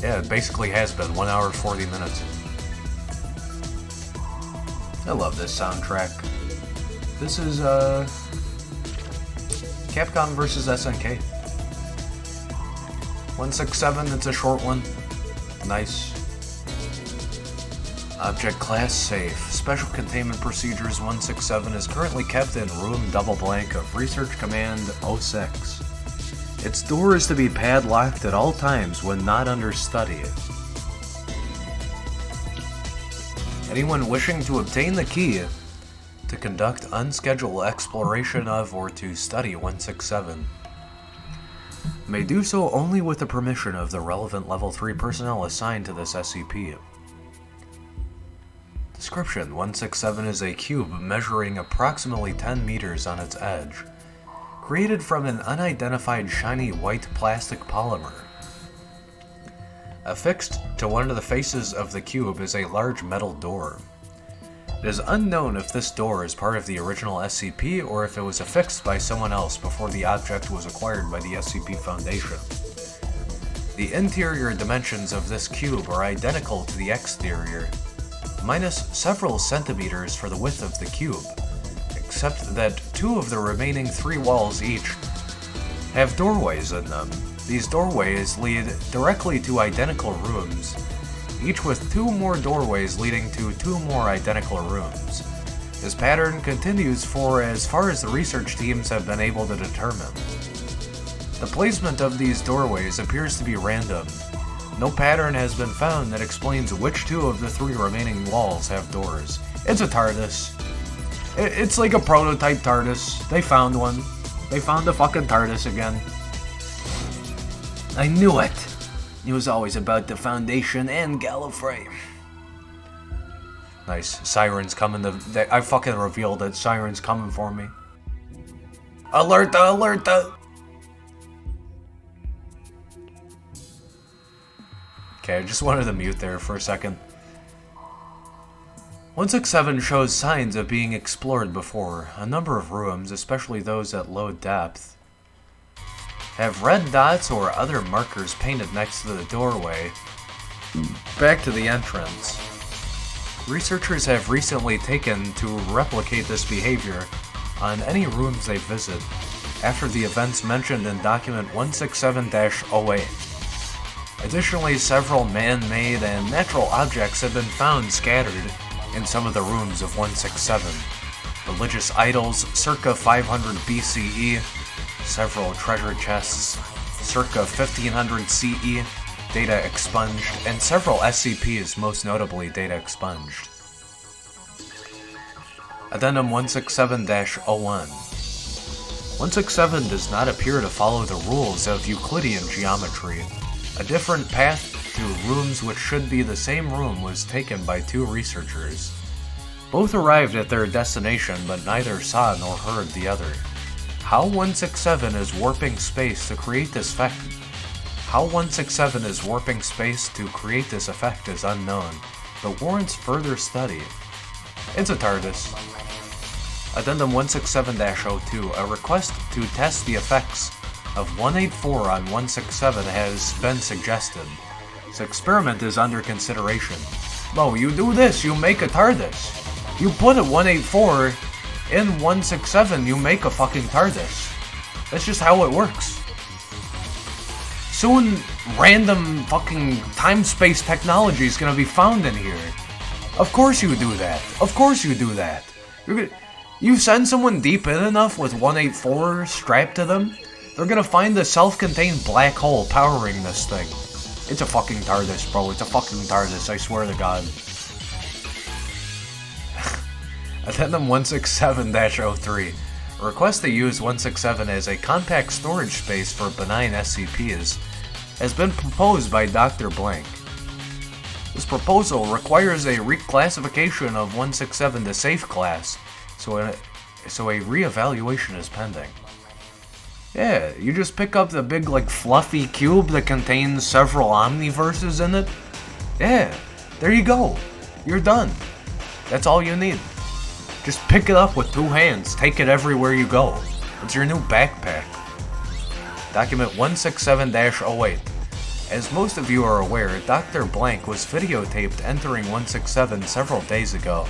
Yeah, it basically has been 1 hour 40 minutes. I love this soundtrack. This is Capcom vs. SNK. 167, it's a short one. Nice. Object class safe. Special containment procedures 167 is currently kept in room double blank of Research Command 06. Its door is to be padlocked at all times when not under study. Anyone wishing to obtain the key to conduct unscheduled exploration of or to study 167 may do so only with the permission of the relevant Level 3 personnel assigned to this SCP. Description: 167 is a cube measuring approximately 10 meters on its edge, created from an unidentified shiny white plastic polymer. Affixed to one of the faces of the cube is a large metal door. It is unknown if this door is part of the original SCP or if it was affixed by someone else before the object was acquired by the SCP Foundation. The interior dimensions of this cube are identical to the exterior, minus several centimeters for the width of the cube, except that 2 of the remaining 3 walls each have doorways in them. These doorways lead directly to identical rooms, each with 2 more doorways leading to 2 more identical rooms. This pattern continues for as far as the research teams have been able to determine. The placement of these doorways appears to be random. No pattern has been found that explains which 2 of the 3 remaining walls have doors. It's a TARDIS. It's like a prototype TARDIS. They found one. They found the fucking TARDIS again. I knew it! It was always about the Foundation and Gallifrey. Nice. Siren's coming. I fucking revealed it. Siren's coming for me. Alerta! Alerta! Okay, I just wanted to mute there for a second. 167 shows signs of being explored before. A number of rooms, especially those at low depth, have red dots or other markers painted next to the doorway back to the entrance. Researchers have recently taken to replicate this behavior on any rooms they visit after the events mentioned in document 167-08. Additionally, several man-made and natural objects have been found scattered in some of the rooms of 167. Religious idols circa 500 BCE, several treasure chests circa 1500 CE, data expunged, and several SCPs, most notably data expunged. Addendum 167-01. 167 does not appear to follow the rules of Euclidean geometry. A different path to rooms which should be the same room was taken by 2 researchers. Both arrived at their destination, but neither saw nor heard the other. How 167 is warping space to create this effect? How 167 is warping space to create this effect is unknown, but warrants further study. It's a TARDIS. Addendum 167-02. A request to test the effects of 184 on 167 has been suggested. This experiment is under consideration. No, you do this, you make a TARDIS. You put a 184 in 167, you make a fucking TARDIS. That's just how it works. Soon, random fucking time-space technology is gonna be found in here. Of course you do that. Of course you do that. You send someone deep in enough with 184 strapped to them, they're gonna find a self-contained black hole powering this thing. It's a fucking TARDIS, bro. It's a fucking TARDIS, I swear to God. Addendum 167-03. A request to use 167 as a compact storage space for benign SCPs has been proposed by Dr. Blank. This proposal requires a reclassification of 167 to safe class, so a reevaluation is pending. Yeah, you just pick up the big, like, fluffy cube that contains several omniverses in it. Yeah, there you go. You're done. That's all you need. Just pick it up with 2 hands, take it everywhere you go. It's your new backpack. Document 167-08. As most of you are aware, Dr. Blank was videotaped entering 167 several days ago,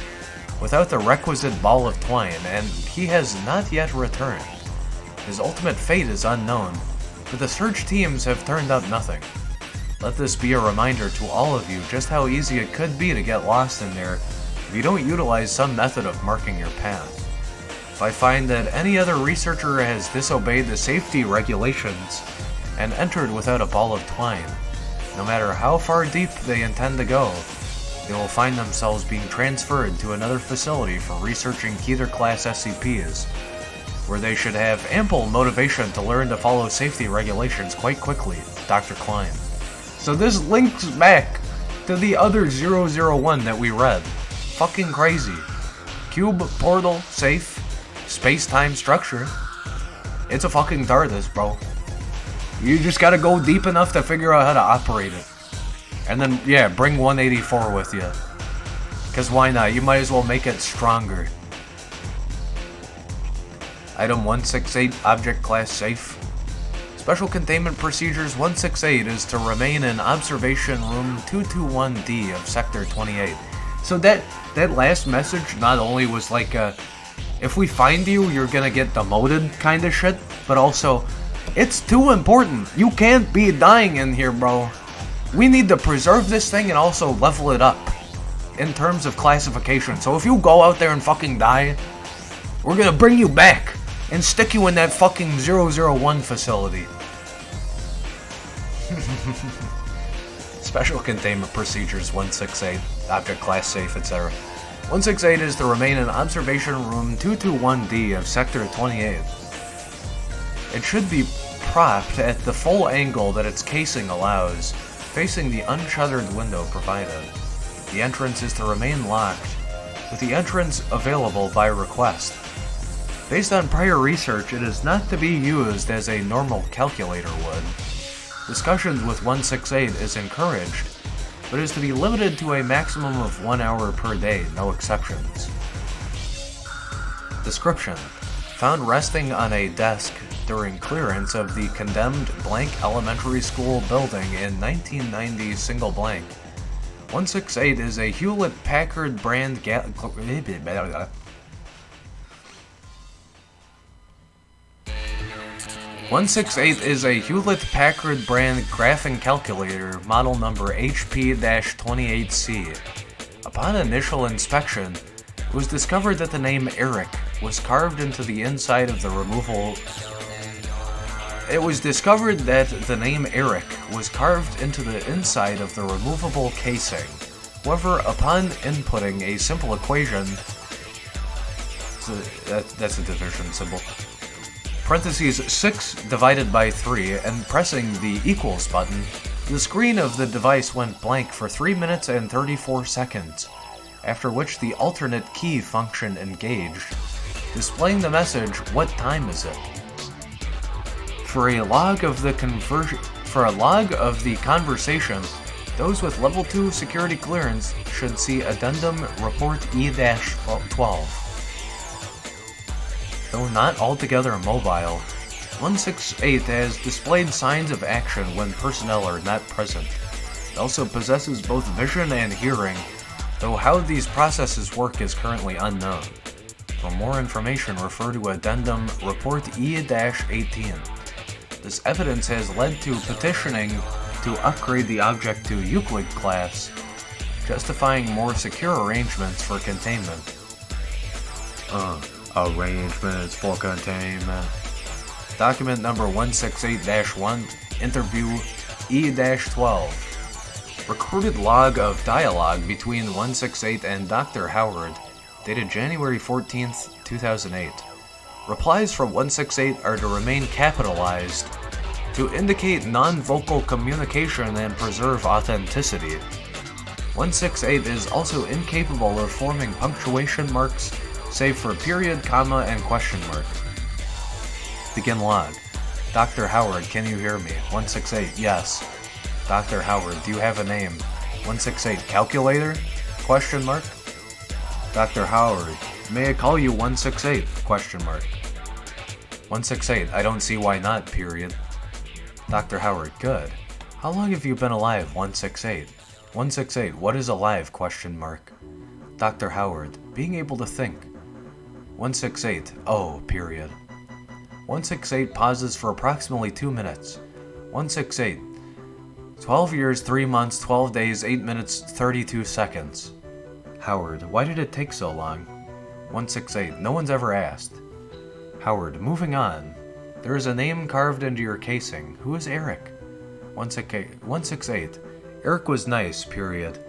without the requisite ball of twine, and he has not yet returned. His ultimate fate is unknown, but the search teams have turned up nothing. Let this be a reminder to all of you just how easy it could be to get lost in there if you don't utilize some method of marking your path. If I find that any other researcher has disobeyed the safety regulations and entered without a ball of twine, no matter how far deep they intend to go, they will find themselves being transferred to another facility for researching Keter-class SCPs, where they should have ample motivation to learn to follow safety regulations quite quickly. Dr. Klein. So this links back to the other 001 that we read. Fucking crazy. Cube, portal, safe, space-time structure. It's a fucking TARDIS, bro. You just gotta go deep enough to figure out how to operate it. And then, yeah, bring 184 with you. Because why not? You might as well make it stronger. Item 168, Object Class Safe. Special Containment Procedures 168 is to remain in Observation Room 221D of Sector 28. So that last message not only was like a, if we find you, you're gonna get demoted kind of shit, but also, it's too important. You can't be dying in here, bro. We need to preserve this thing and also level it up in terms of classification. So if you go out there and fucking die, we're gonna bring you back and stick you in that fucking 001 facility. Special Containment Procedures 168, Object Class Safe, etc. 168 is to remain in Observation Room 221D of Sector 28. It should be propped at the full angle that its casing allows, facing the unshuttered window provided. The entrance is to remain locked, with the entrance available by request. Based on prior research, it is not to be used as a normal calculator would. Discussions with 168 is encouraged, but is to be limited to a maximum of 1 hour per day, no exceptions. Description: found resting on a desk during clearance of the condemned blank elementary school building in 1990 single blank. 168 is a Hewlett-Packard brand 168 is a Hewlett-Packard brand graphing calculator, model number HP-28C. Upon initial inspection, it was discovered that the name Eric was carved into the inside of the removable. It was discovered that the name Eric was carved into the inside of the removable casing. However, upon inputting a simple equation, that's a division symbol. Parentheses 6 divided by 3, and pressing the equals button, the screen of the device went blank for 3 minutes and 34 seconds, after which the alternate key function engaged, displaying the message, "What time is it?" For a log of the conversation, those with level 2 security clearance should see Addendum Report E-12. Though not altogether mobile, 168 has displayed signs of action when personnel are not present. It also possesses both vision and hearing, though how these processes work is currently unknown. For more information, refer to Addendum Report E-18. This evidence has led to petitioning to upgrade the object to Euclid class, justifying more secure arrangements for containment. Arrangements for containment. Document number 168-1, Interview E-12. Recorded log of dialogue between 168 and Dr. Howard, dated January 14th, 2008. Replies from 168 are to remain capitalized to indicate non-vocal communication and preserve authenticity. 168 is also incapable of forming punctuation marks, save for period, comma, and question mark. Begin log. Dr. Howard, can you hear me? 168, yes. Dr. Howard, do you have a name? 168, calculator? Question mark. Dr. Howard, may I call you 168? Question mark. 168, I don't see why not, period. Dr. Howard, good. How long have you been alive, 168? 168, what is alive? Question mark. Dr. Howard, being able to think. 168, oh, period. 168 pauses for approximately 2 minutes. 168, 12 years, 3 months, 12 days, 8 minutes, 32 seconds. Howard, why did it take so long? 168, no one's ever asked. Howard, moving on. There is a name carved into your casing. Who is Eric? 168, Eric was nice, period.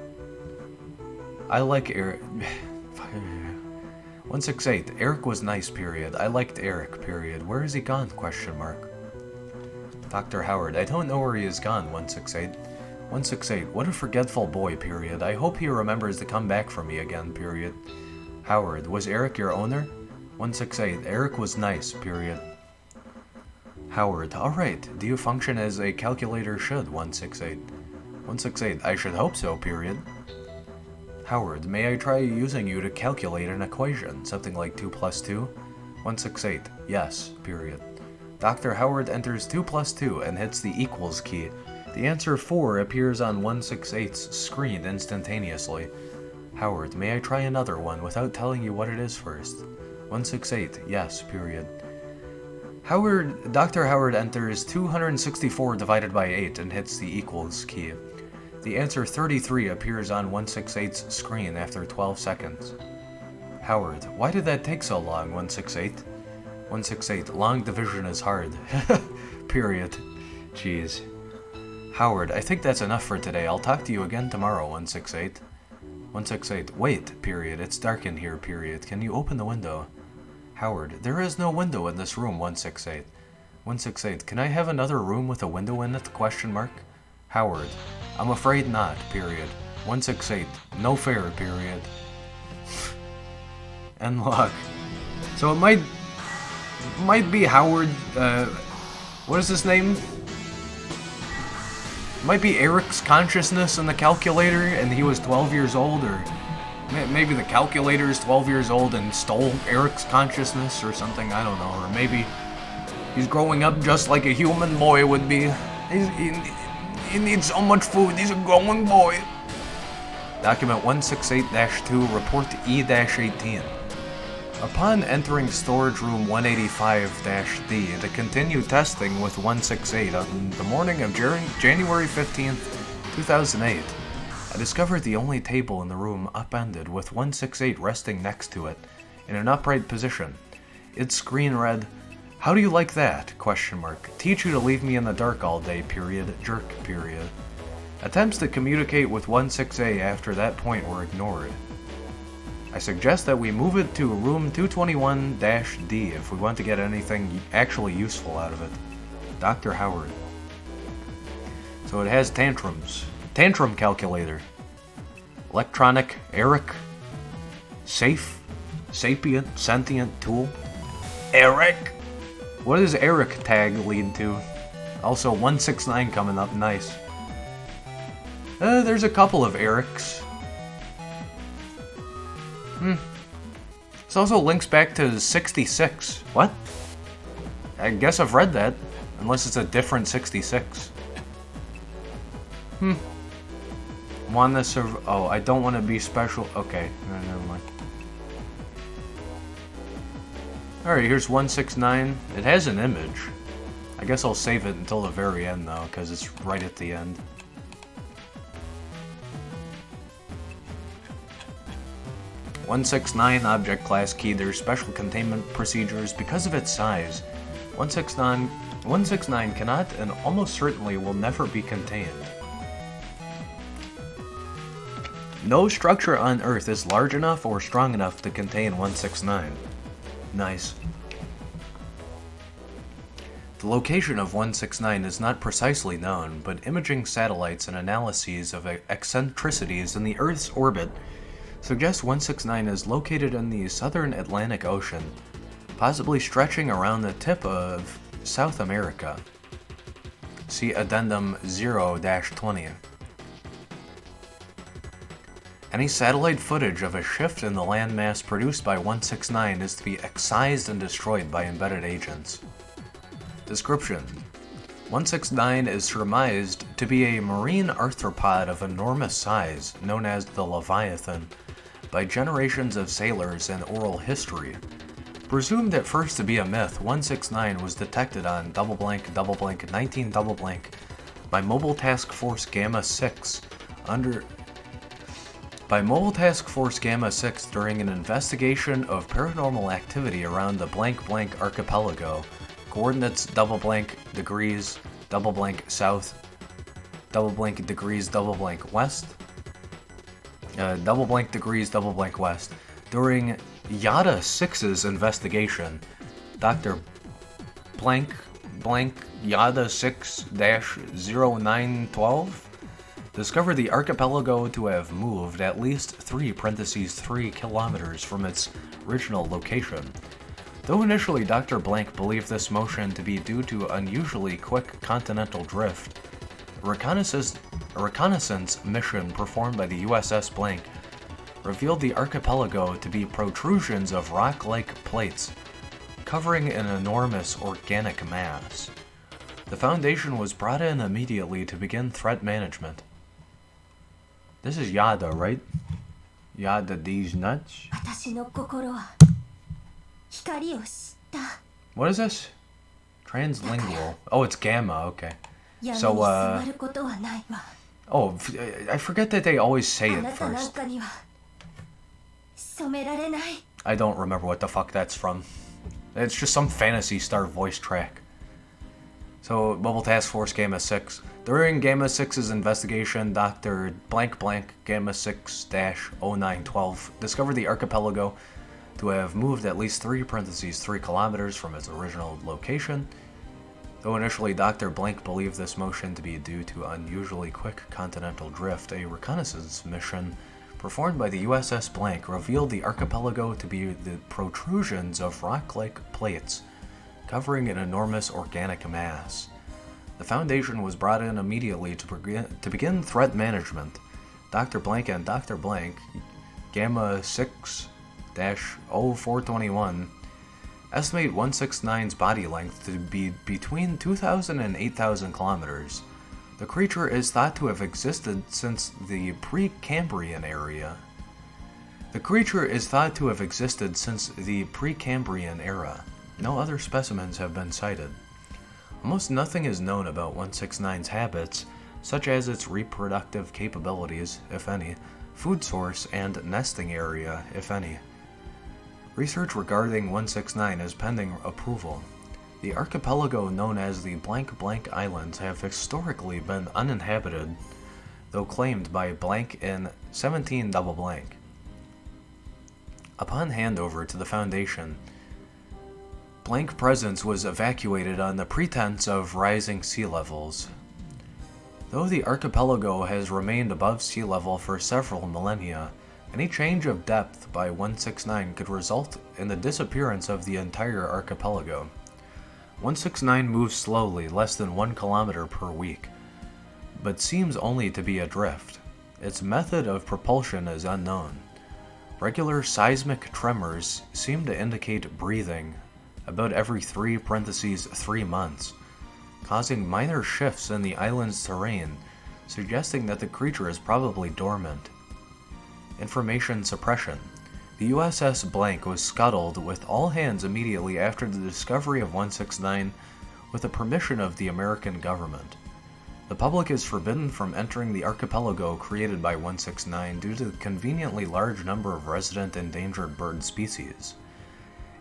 I like Eric. 168. Eric was nice, period. I liked Eric, period. Where is he gone, question mark. Dr. Howard. I don't know where he is gone, 168. 168. What a forgetful boy, period. I hope he remembers to come back for me again, period. Howard. Was Eric your owner? 168. Eric was nice, period. Howard. Alright. Do you function as a calculator should, 168? 168. I should hope so, period. Howard. May I try using you to calculate an equation, something like 2 plus 2? 168. Yes, period. Dr. Howard enters 2 plus 2 and hits the equals key. The answer 4 appears on 168's screen instantaneously. Howard. May I try another one without telling you what it is first? 168. Yes, period. Dr. Howard enters 264 divided by 8 and hits the equals key. The answer 33 appears on 168's screen after 12 seconds. Howard. Why did that take so long, 168? 168. Long division is hard. Period. Jeez. Howard. I think that's enough for today. I'll talk to you again tomorrow, 168. 168. Wait, period. It's dark in here, period. Can you open the window? Howard. There is no window in this room, 168. 168. Can I have another room with a window in it, question mark? Howard. I'm afraid not, period. 168. No fair, period. And luck. So it might be Howard, what is his name? It might be Eric's consciousness in the calculator and he was 12 years old, or maybe the calculator is 12 years old and stole Eric's consciousness or something, I don't know. Or maybe he's growing up just like a human boy would be. He needs so much food, he's a growing boy. Document 168-2, report E-18. Upon entering storage room 185-D to continue testing with 168 on the morning of January 15th, 2008, I discovered the only table in the room upended with 168 resting next to it, in an upright position. Its screen read, "How do you like that? Question mark. Teach you to leave me in the dark all day, period. Jerk, period." Attempts to communicate with 168 after that point were ignored. I suggest that we move it to room 221-D if we want to get anything actually useful out of it. Dr. Howard. So it has tantrums. Tantrum calculator. Electronic, Eric. Safe. Sapient, sentient tool. Eric. What does Eric tag lead to? Also 169 coming up, nice. There's a couple of Erics. This also links back to 66. What? I guess I've read that. Unless it's a different 66. Want to serve. Oh, I don't want to be special. Okay, never mind. Alright, here's 169. It has an image. I guess I'll save it until the very end though, because it's right at the end. (169) object class key. There's special containment procedures because of its size. 169 cannot and almost certainly will never be contained. No structure on Earth is large enough or strong enough to contain 169. Nice. The location of 169 is not precisely known, but imaging satellites and analyses of eccentricities in the Earth's orbit suggest 169 is located in the southern Atlantic Ocean, possibly stretching around the tip of South America. See Addendum 0-20. Any satellite footage of a shift in the landmass produced by 169 is to be excised and destroyed by embedded agents. Description: 169 is surmised to be a marine arthropod of enormous size, known as the Leviathan, by generations of sailors and oral history. Presumed at first to be a myth, 169 was detected on :::19 by Mobile Task Force Gamma 6 during an investigation of paranormal activity around the __ archipelago. Coordinates degrees south degrees west. double blank degrees, double blank west. During Yada 6's investigation, Dr. blank blank Yada 6-0912 discovered the archipelago to have moved at least 3 kilometers from its original location. Though initially Dr. Blank believed this motion to be due to unusually quick continental drift, a reconnaissance mission performed by the USS Blank revealed the archipelago to be protrusions of rock-like plates covering an enormous organic mass. The Foundation was brought in immediately to begin threat management. This is Yada, right? Yada these nuts? What is this? Translingual. Oh, it's Gamma, okay. So, oh, I forget that they always say it first. I don't remember what the fuck that's from. It's just some Phantasy Star voice track. So, Mobile Task Force Gamma 6. During Gamma 6's investigation, Dr. Blank Blank Gamma 6-0912 discovered the archipelago to have moved at least 3 kilometers from its original location. Though initially Dr. Blank believed this motion to be due to unusually quick continental drift, a reconnaissance mission performed by the USS Blank revealed the archipelago to be the protrusions of rock-like plates covering an enormous organic mass. The Foundation was brought in immediately to begin threat management. Dr. Blank and Dr. Blank, Gamma 6-0421, estimate 169's body length to be between 2,000 and 8,000 kilometers. The creature is thought to have existed since the Precambrian era. No other specimens have been cited. Almost nothing is known about 169's habits, such as its reproductive capabilities, if any, food source, and nesting area, if any. Research regarding 169 is pending approval. The archipelago known as the Blank Blank Islands have historically been uninhabited, though claimed by Blank in 17 double blank. Upon handover to the Foundation, Blank presence was evacuated on the pretense of rising sea levels. Though the archipelago has remained above sea level for several millennia, any change of depth by 169 could result in the disappearance of the entire archipelago. 169 moves slowly, less than 1 kilometer per week, but seems only to be adrift. Its method of propulsion is unknown. Regular seismic tremors seem to indicate breathing about every 3 months, causing minor shifts in the island's terrain, suggesting that the creature is probably dormant. Information suppression. The USS Blank was scuttled with all hands immediately after the discovery of 169 with the permission of the American government. The public is forbidden from entering the archipelago created by 169 due to the conveniently large number of resident endangered bird species.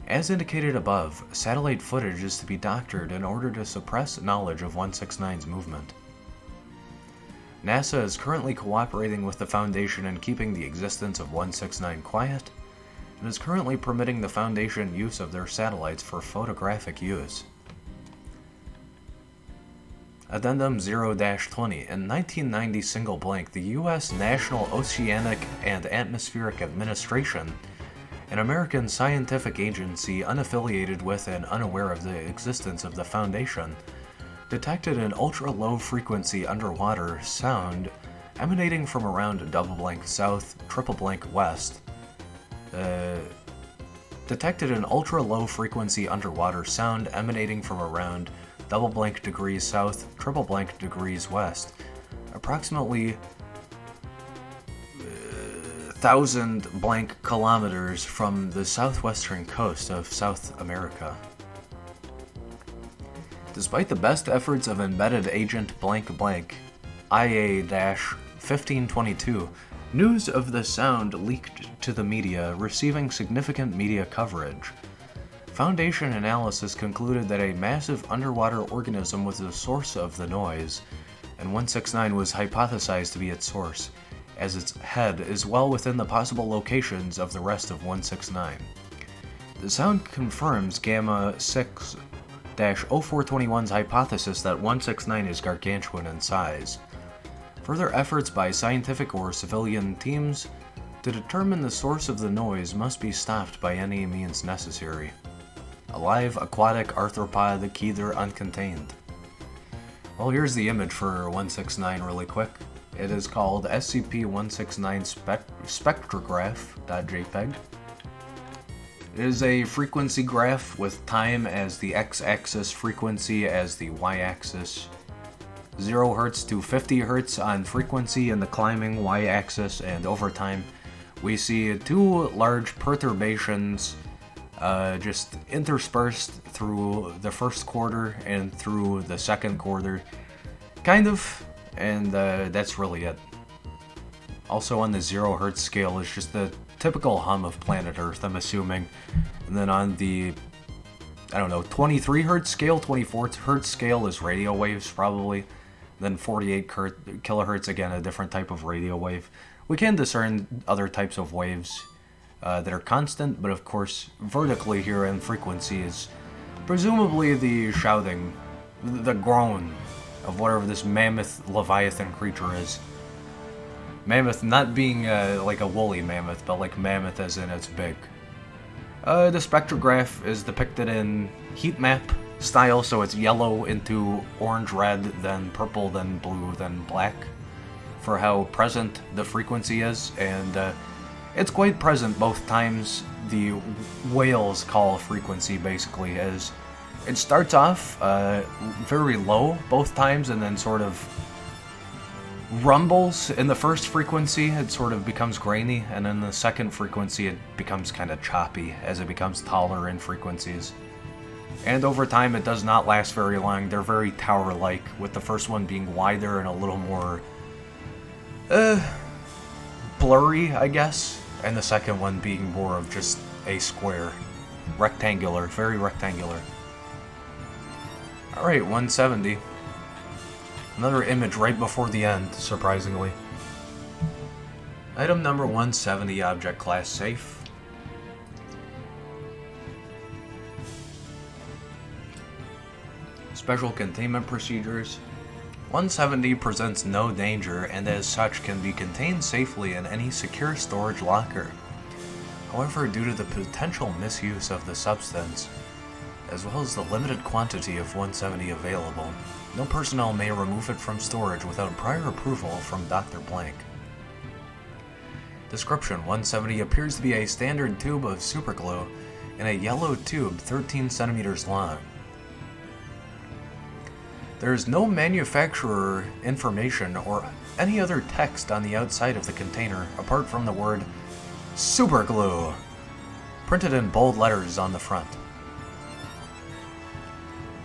As indicated above, satellite footage is to be doctored in order to suppress knowledge of 169's movement. NASA is currently cooperating with the Foundation in keeping the existence of 169 quiet, and is currently permitting the Foundation use of their satellites for photographic use. Addendum 0-20. In 1990 single blank, the U.S. National Oceanic and Atmospheric Administration, an American scientific agency unaffiliated with and unaware of the existence of the Foundation, detected an ultra-low frequency underwater sound emanating from around double blank south, triple blank west. Detected an ultra-low frequency underwater sound emanating from around double blank degrees south, triple blank degrees west, approximately 1,000 blank kilometers from the southwestern coast of South America. Despite the best efforts of embedded agent blank blank, IA-1522, news of the sound leaked to the media, receiving significant media coverage. Foundation analysis concluded that a massive underwater organism was the source of the noise, and 169 was hypothesized to be its source. as its head is well within the possible locations of the rest of 169. The sound confirms Gamma 6-0421's hypothesis that 169 is gargantuan in size. Further efforts by scientific or civilian teams to determine the source of the noise must be stopped by any means necessary. A live aquatic arthropod, either uncontained. Well, here's the image for 169 really quick. It is called SCP-169 spectrograph.jpg. It is a frequency graph with time as the x-axis, frequency as the y-axis. 0 Hz to 50 Hz on frequency in the climbing y-axis, and over time we see two large perturbations just interspersed through the first quarter and through the second quarter, kind of, and that's really it. Also on the 0 Hz scale is just the typical hum of planet Earth, I'm assuming. And then on the, 23 Hz scale, 24 Hz scale is radio waves probably. Then 48 kilohertz, again, a different type of radio wave. We can discern other types of waves that are constant, but of course, vertically here in frequency is presumably the shouting, the groan of whatever this mammoth leviathan creature is. Mammoth not being like a woolly mammoth, but like mammoth as in it's big. The spectrograph is depicted in heat map style, so it's yellow into orange, red, then purple, then blue, then black, for how present the frequency is, and it's quite present both times. The whales call frequency basically as it starts off very low both times, and then sort of rumbles in the first frequency. It sort of becomes grainy, and in the second frequency it becomes kind of choppy as it becomes taller in frequencies. And over time it does not last very long. They're very tower-like, with the first one being wider and a little more blurry, I guess, and the second one being more of just a square. Rectangular, very rectangular. Alright, 170. Another image right before the end, surprisingly. Item number 170, object class safe. Special containment procedures. 170 presents no danger and as such can be contained safely in any secure storage locker. However, due to the potential misuse of the substance, as well as the limited quantity of 170 available, no personnel may remove it from storage without prior approval from Dr. Blank. Description: 170 appears to be a standard tube of superglue in a yellow tube 13 centimeters long. There is no manufacturer information or any other text on the outside of the container apart from the word superglue, printed in bold letters on the front.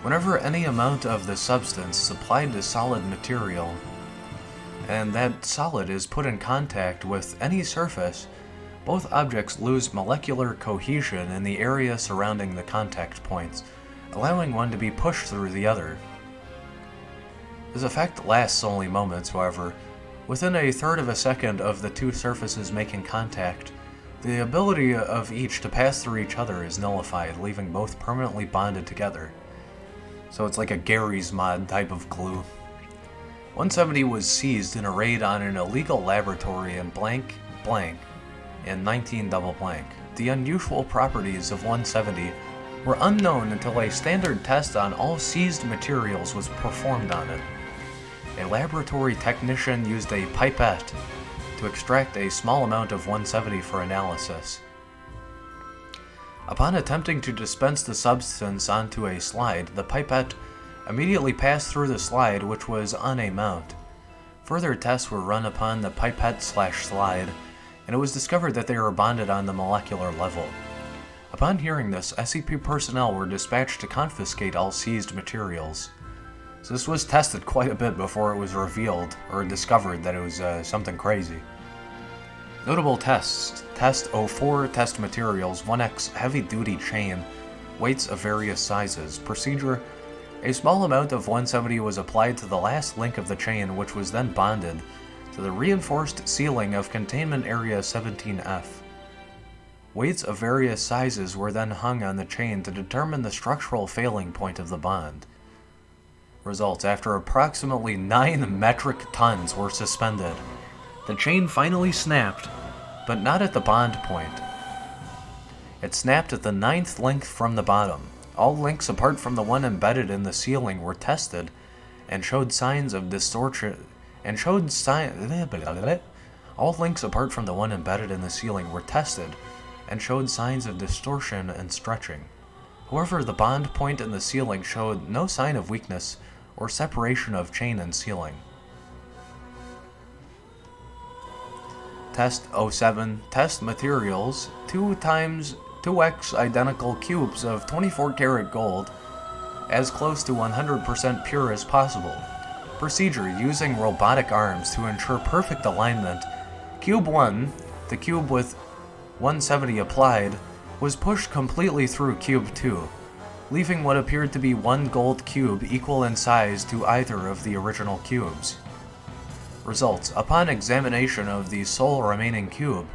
Whenever any amount of the substance is applied to solid material, and that solid is put in contact with any surface, both objects lose molecular cohesion in the area surrounding the contact points, allowing one to be pushed through the other. This effect lasts only moments, however. Within a third of a second of the two surfaces making contact, the ability of each to pass through each other is nullified, leaving both permanently bonded together. So it's like a Gary's Mod type of glue. 170 was seized in a raid on an illegal laboratory in blank in 19 double blank. The unusual properties of 170 were unknown until a standard test on all seized materials was performed on it. A laboratory technician used a pipette to extract a small amount of 170 for analysis. Upon attempting to dispense the substance onto a slide, the pipette immediately passed through the slide, which was on a mount. Further tests were run upon the pipette/slide, and it was discovered that they were bonded on the molecular level. Upon hearing this, SCP personnel were dispatched to confiscate all seized materials. So this was tested quite a bit before it was revealed or discovered that it was something crazy. Notable tests: Test 04 test materials, 1X heavy-duty chain, weights of various sizes. Procedure: a small amount of 170 was applied to the last link of the chain, which was then bonded to the reinforced ceiling of Containment Area 17F. Weights of various sizes were then hung on the chain to determine the structural failing point of the bond. Results: after approximately 9 metric tons were suspended, the chain finally snapped, but not at the bond point. It snapped at the 9th link from the bottom. All links apart from the one embedded in the ceiling were tested and showed signs of distortion. All links apart from the one embedded in the ceiling were tested and showed signs of distortion and stretching. However, the bond point in the ceiling showed no sign of weakness or separation of chain and ceiling. Test 07. Test materials: 2x identical cubes of 24 karat gold, as close to 100% pure as possible. Procedure: using robotic arms to ensure perfect alignment. Cube 1, the cube with 170 applied, was pushed completely through Cube 2, leaving what appeared to be one gold cube equal in size to either of the original cubes. Results: upon examination of the sole remaining cube,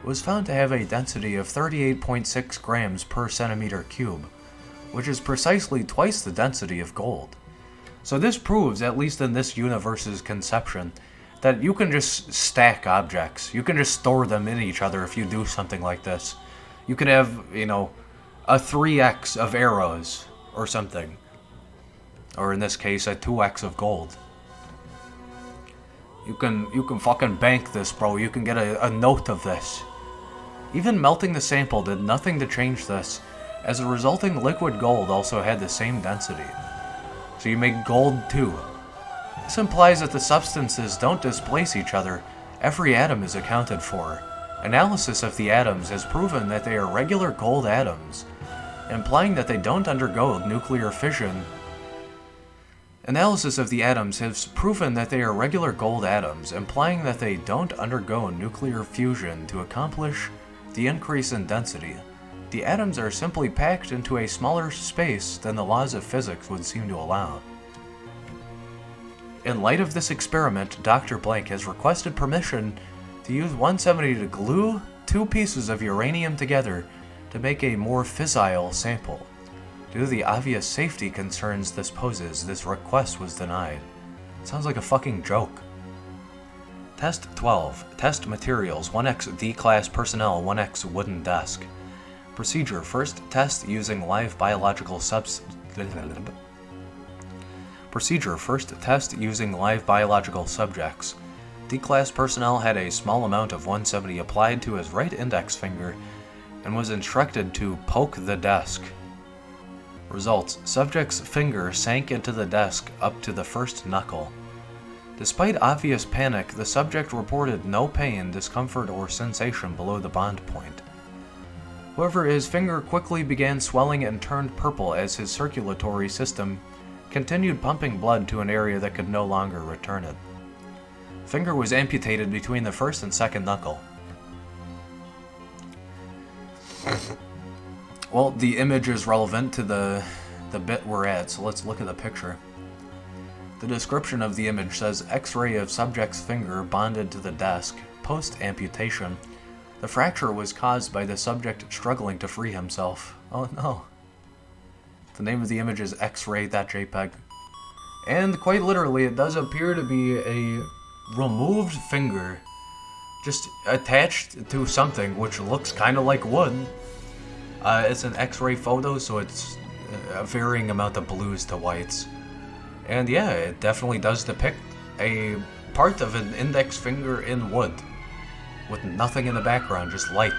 it was found to have a density of 38.6 grams per centimeter cube, which is precisely twice the density of gold. So this proves, at least in this universe's conception, that you can just stack objects. You can just store them in each other if you do something like this. You can have, a 3x of arrows or something. Or in this case, a 2x of gold. You can fucking bank this, bro. You can get a note of this. Even melting the sample did nothing to change this, as the resulting liquid gold also had the same density. So you make gold too. This implies that the substances don't displace each other. Every atom is accounted for. Analysis of the atoms has proven that they are regular gold atoms, implying that they don't undergo nuclear fission. Analysis of the atoms has proven that they are regular gold atoms, implying that they don't undergo nuclear fusion to accomplish the increase in density. The atoms are simply packed into a smaller space than the laws of physics would seem to allow. In light of this experiment, Dr. Blank has requested permission to use 170 to glue 2 pieces of uranium together to make a more fissile sample. Due to the obvious safety concerns this poses, this request was denied. Sounds like a fucking joke. Test 12. Test materials: 1x D-class personnel, 1x wooden desk. Procedure: first test using live biological subjects. D-class personnel had a small amount of 170 applied to his right index finger and was instructed to poke the desk. Results: subject's finger sank into the desk up to the first knuckle. Despite obvious panic, the subject reported no pain, discomfort, or sensation below the bond point. However, his finger quickly began swelling and turned purple as his circulatory system continued pumping blood to an area that could no longer return it. Finger was amputated between the first and second knuckle. Well, the image is relevant to the bit we're at, so let's look at the picture. The description of the image says X-ray of subject's finger bonded to the desk. Post-amputation, the fracture was caused by the subject struggling to free himself. Oh no. The name of the image is X-ray.jpg. And quite literally, it does appear to be a removed finger just attached to something which looks kind of like wood. It's an X-ray photo, so it's a varying amount of blues to whites. And yeah, it definitely does depict a part of an index finger in wood, with nothing in the background, just light.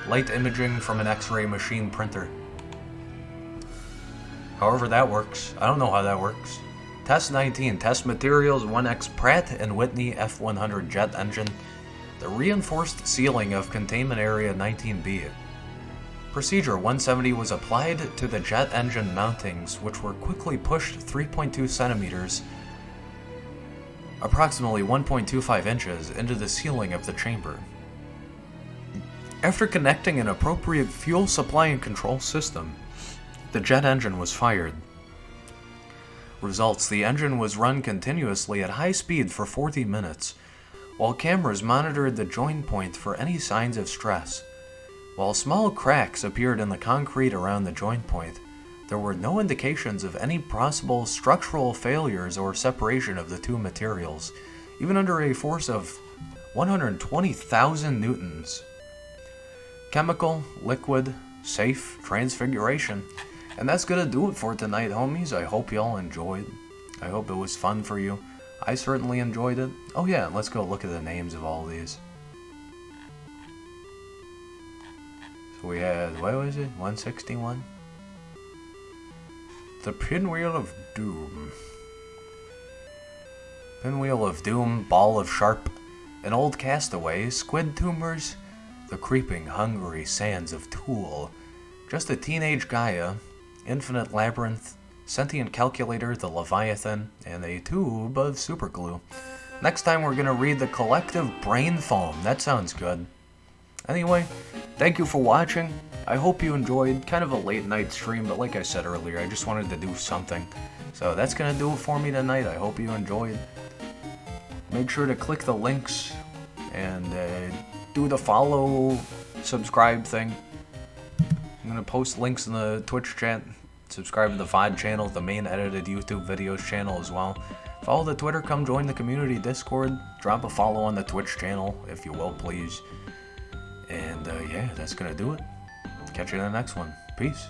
Light imaging from an X-ray machine printer. However that works. I don't know how that works. Test 19. Test materials: 1x Pratt & Whitney F100 jet engine. The reinforced ceiling of Containment Area 19B. Procedure: 170 was applied to the jet engine mountings, which were quickly pushed 3.2 centimeters, approximately 1.25 inches, into the ceiling of the chamber. After connecting an appropriate fuel supply and control system, the jet engine was fired. Results: the engine was run continuously at high speed for 40 minutes, while cameras monitored the join point for any signs of stress. While small cracks appeared in the concrete around the join point, there were no indications of any possible structural failures or separation of the two materials, even under a force of 120,000 newtons. Chemical, liquid, safe transfiguration. And that's gonna do it for tonight, homies. I hope y'all enjoyed. I hope it was fun for you. I certainly enjoyed it. Oh yeah, let's go look at the names of all these. So we had, what was it, 161? The Pinwheel of Doom. Pinwheel of Doom, Ball of Sharp, An Old Castaway, Squid Tumors, The Creeping Hungry Sands of Tool, Just a Teenage Gaia, Infinite Labyrinth, Sentient Calculator, The Leviathan, and a tube of superglue. Next time we're gonna read The Collective Brain Foam. That sounds good. Anyway, thank you for watching. I hope you enjoyed. Kind of a late night stream, but like I said earlier, I just wanted to do something. So that's gonna do it for me tonight. I hope you enjoyed. Make sure to click the links and do the follow, subscribe thing. I'm gonna post links in the Twitch chat. Subscribe to the VOD channel, the main edited YouTube videos channel as well. Follow the Twitter, come join the community Discord. Drop a follow on the Twitch channel, if you will, please. And yeah, that's gonna do it. Catch you in the next one. Peace.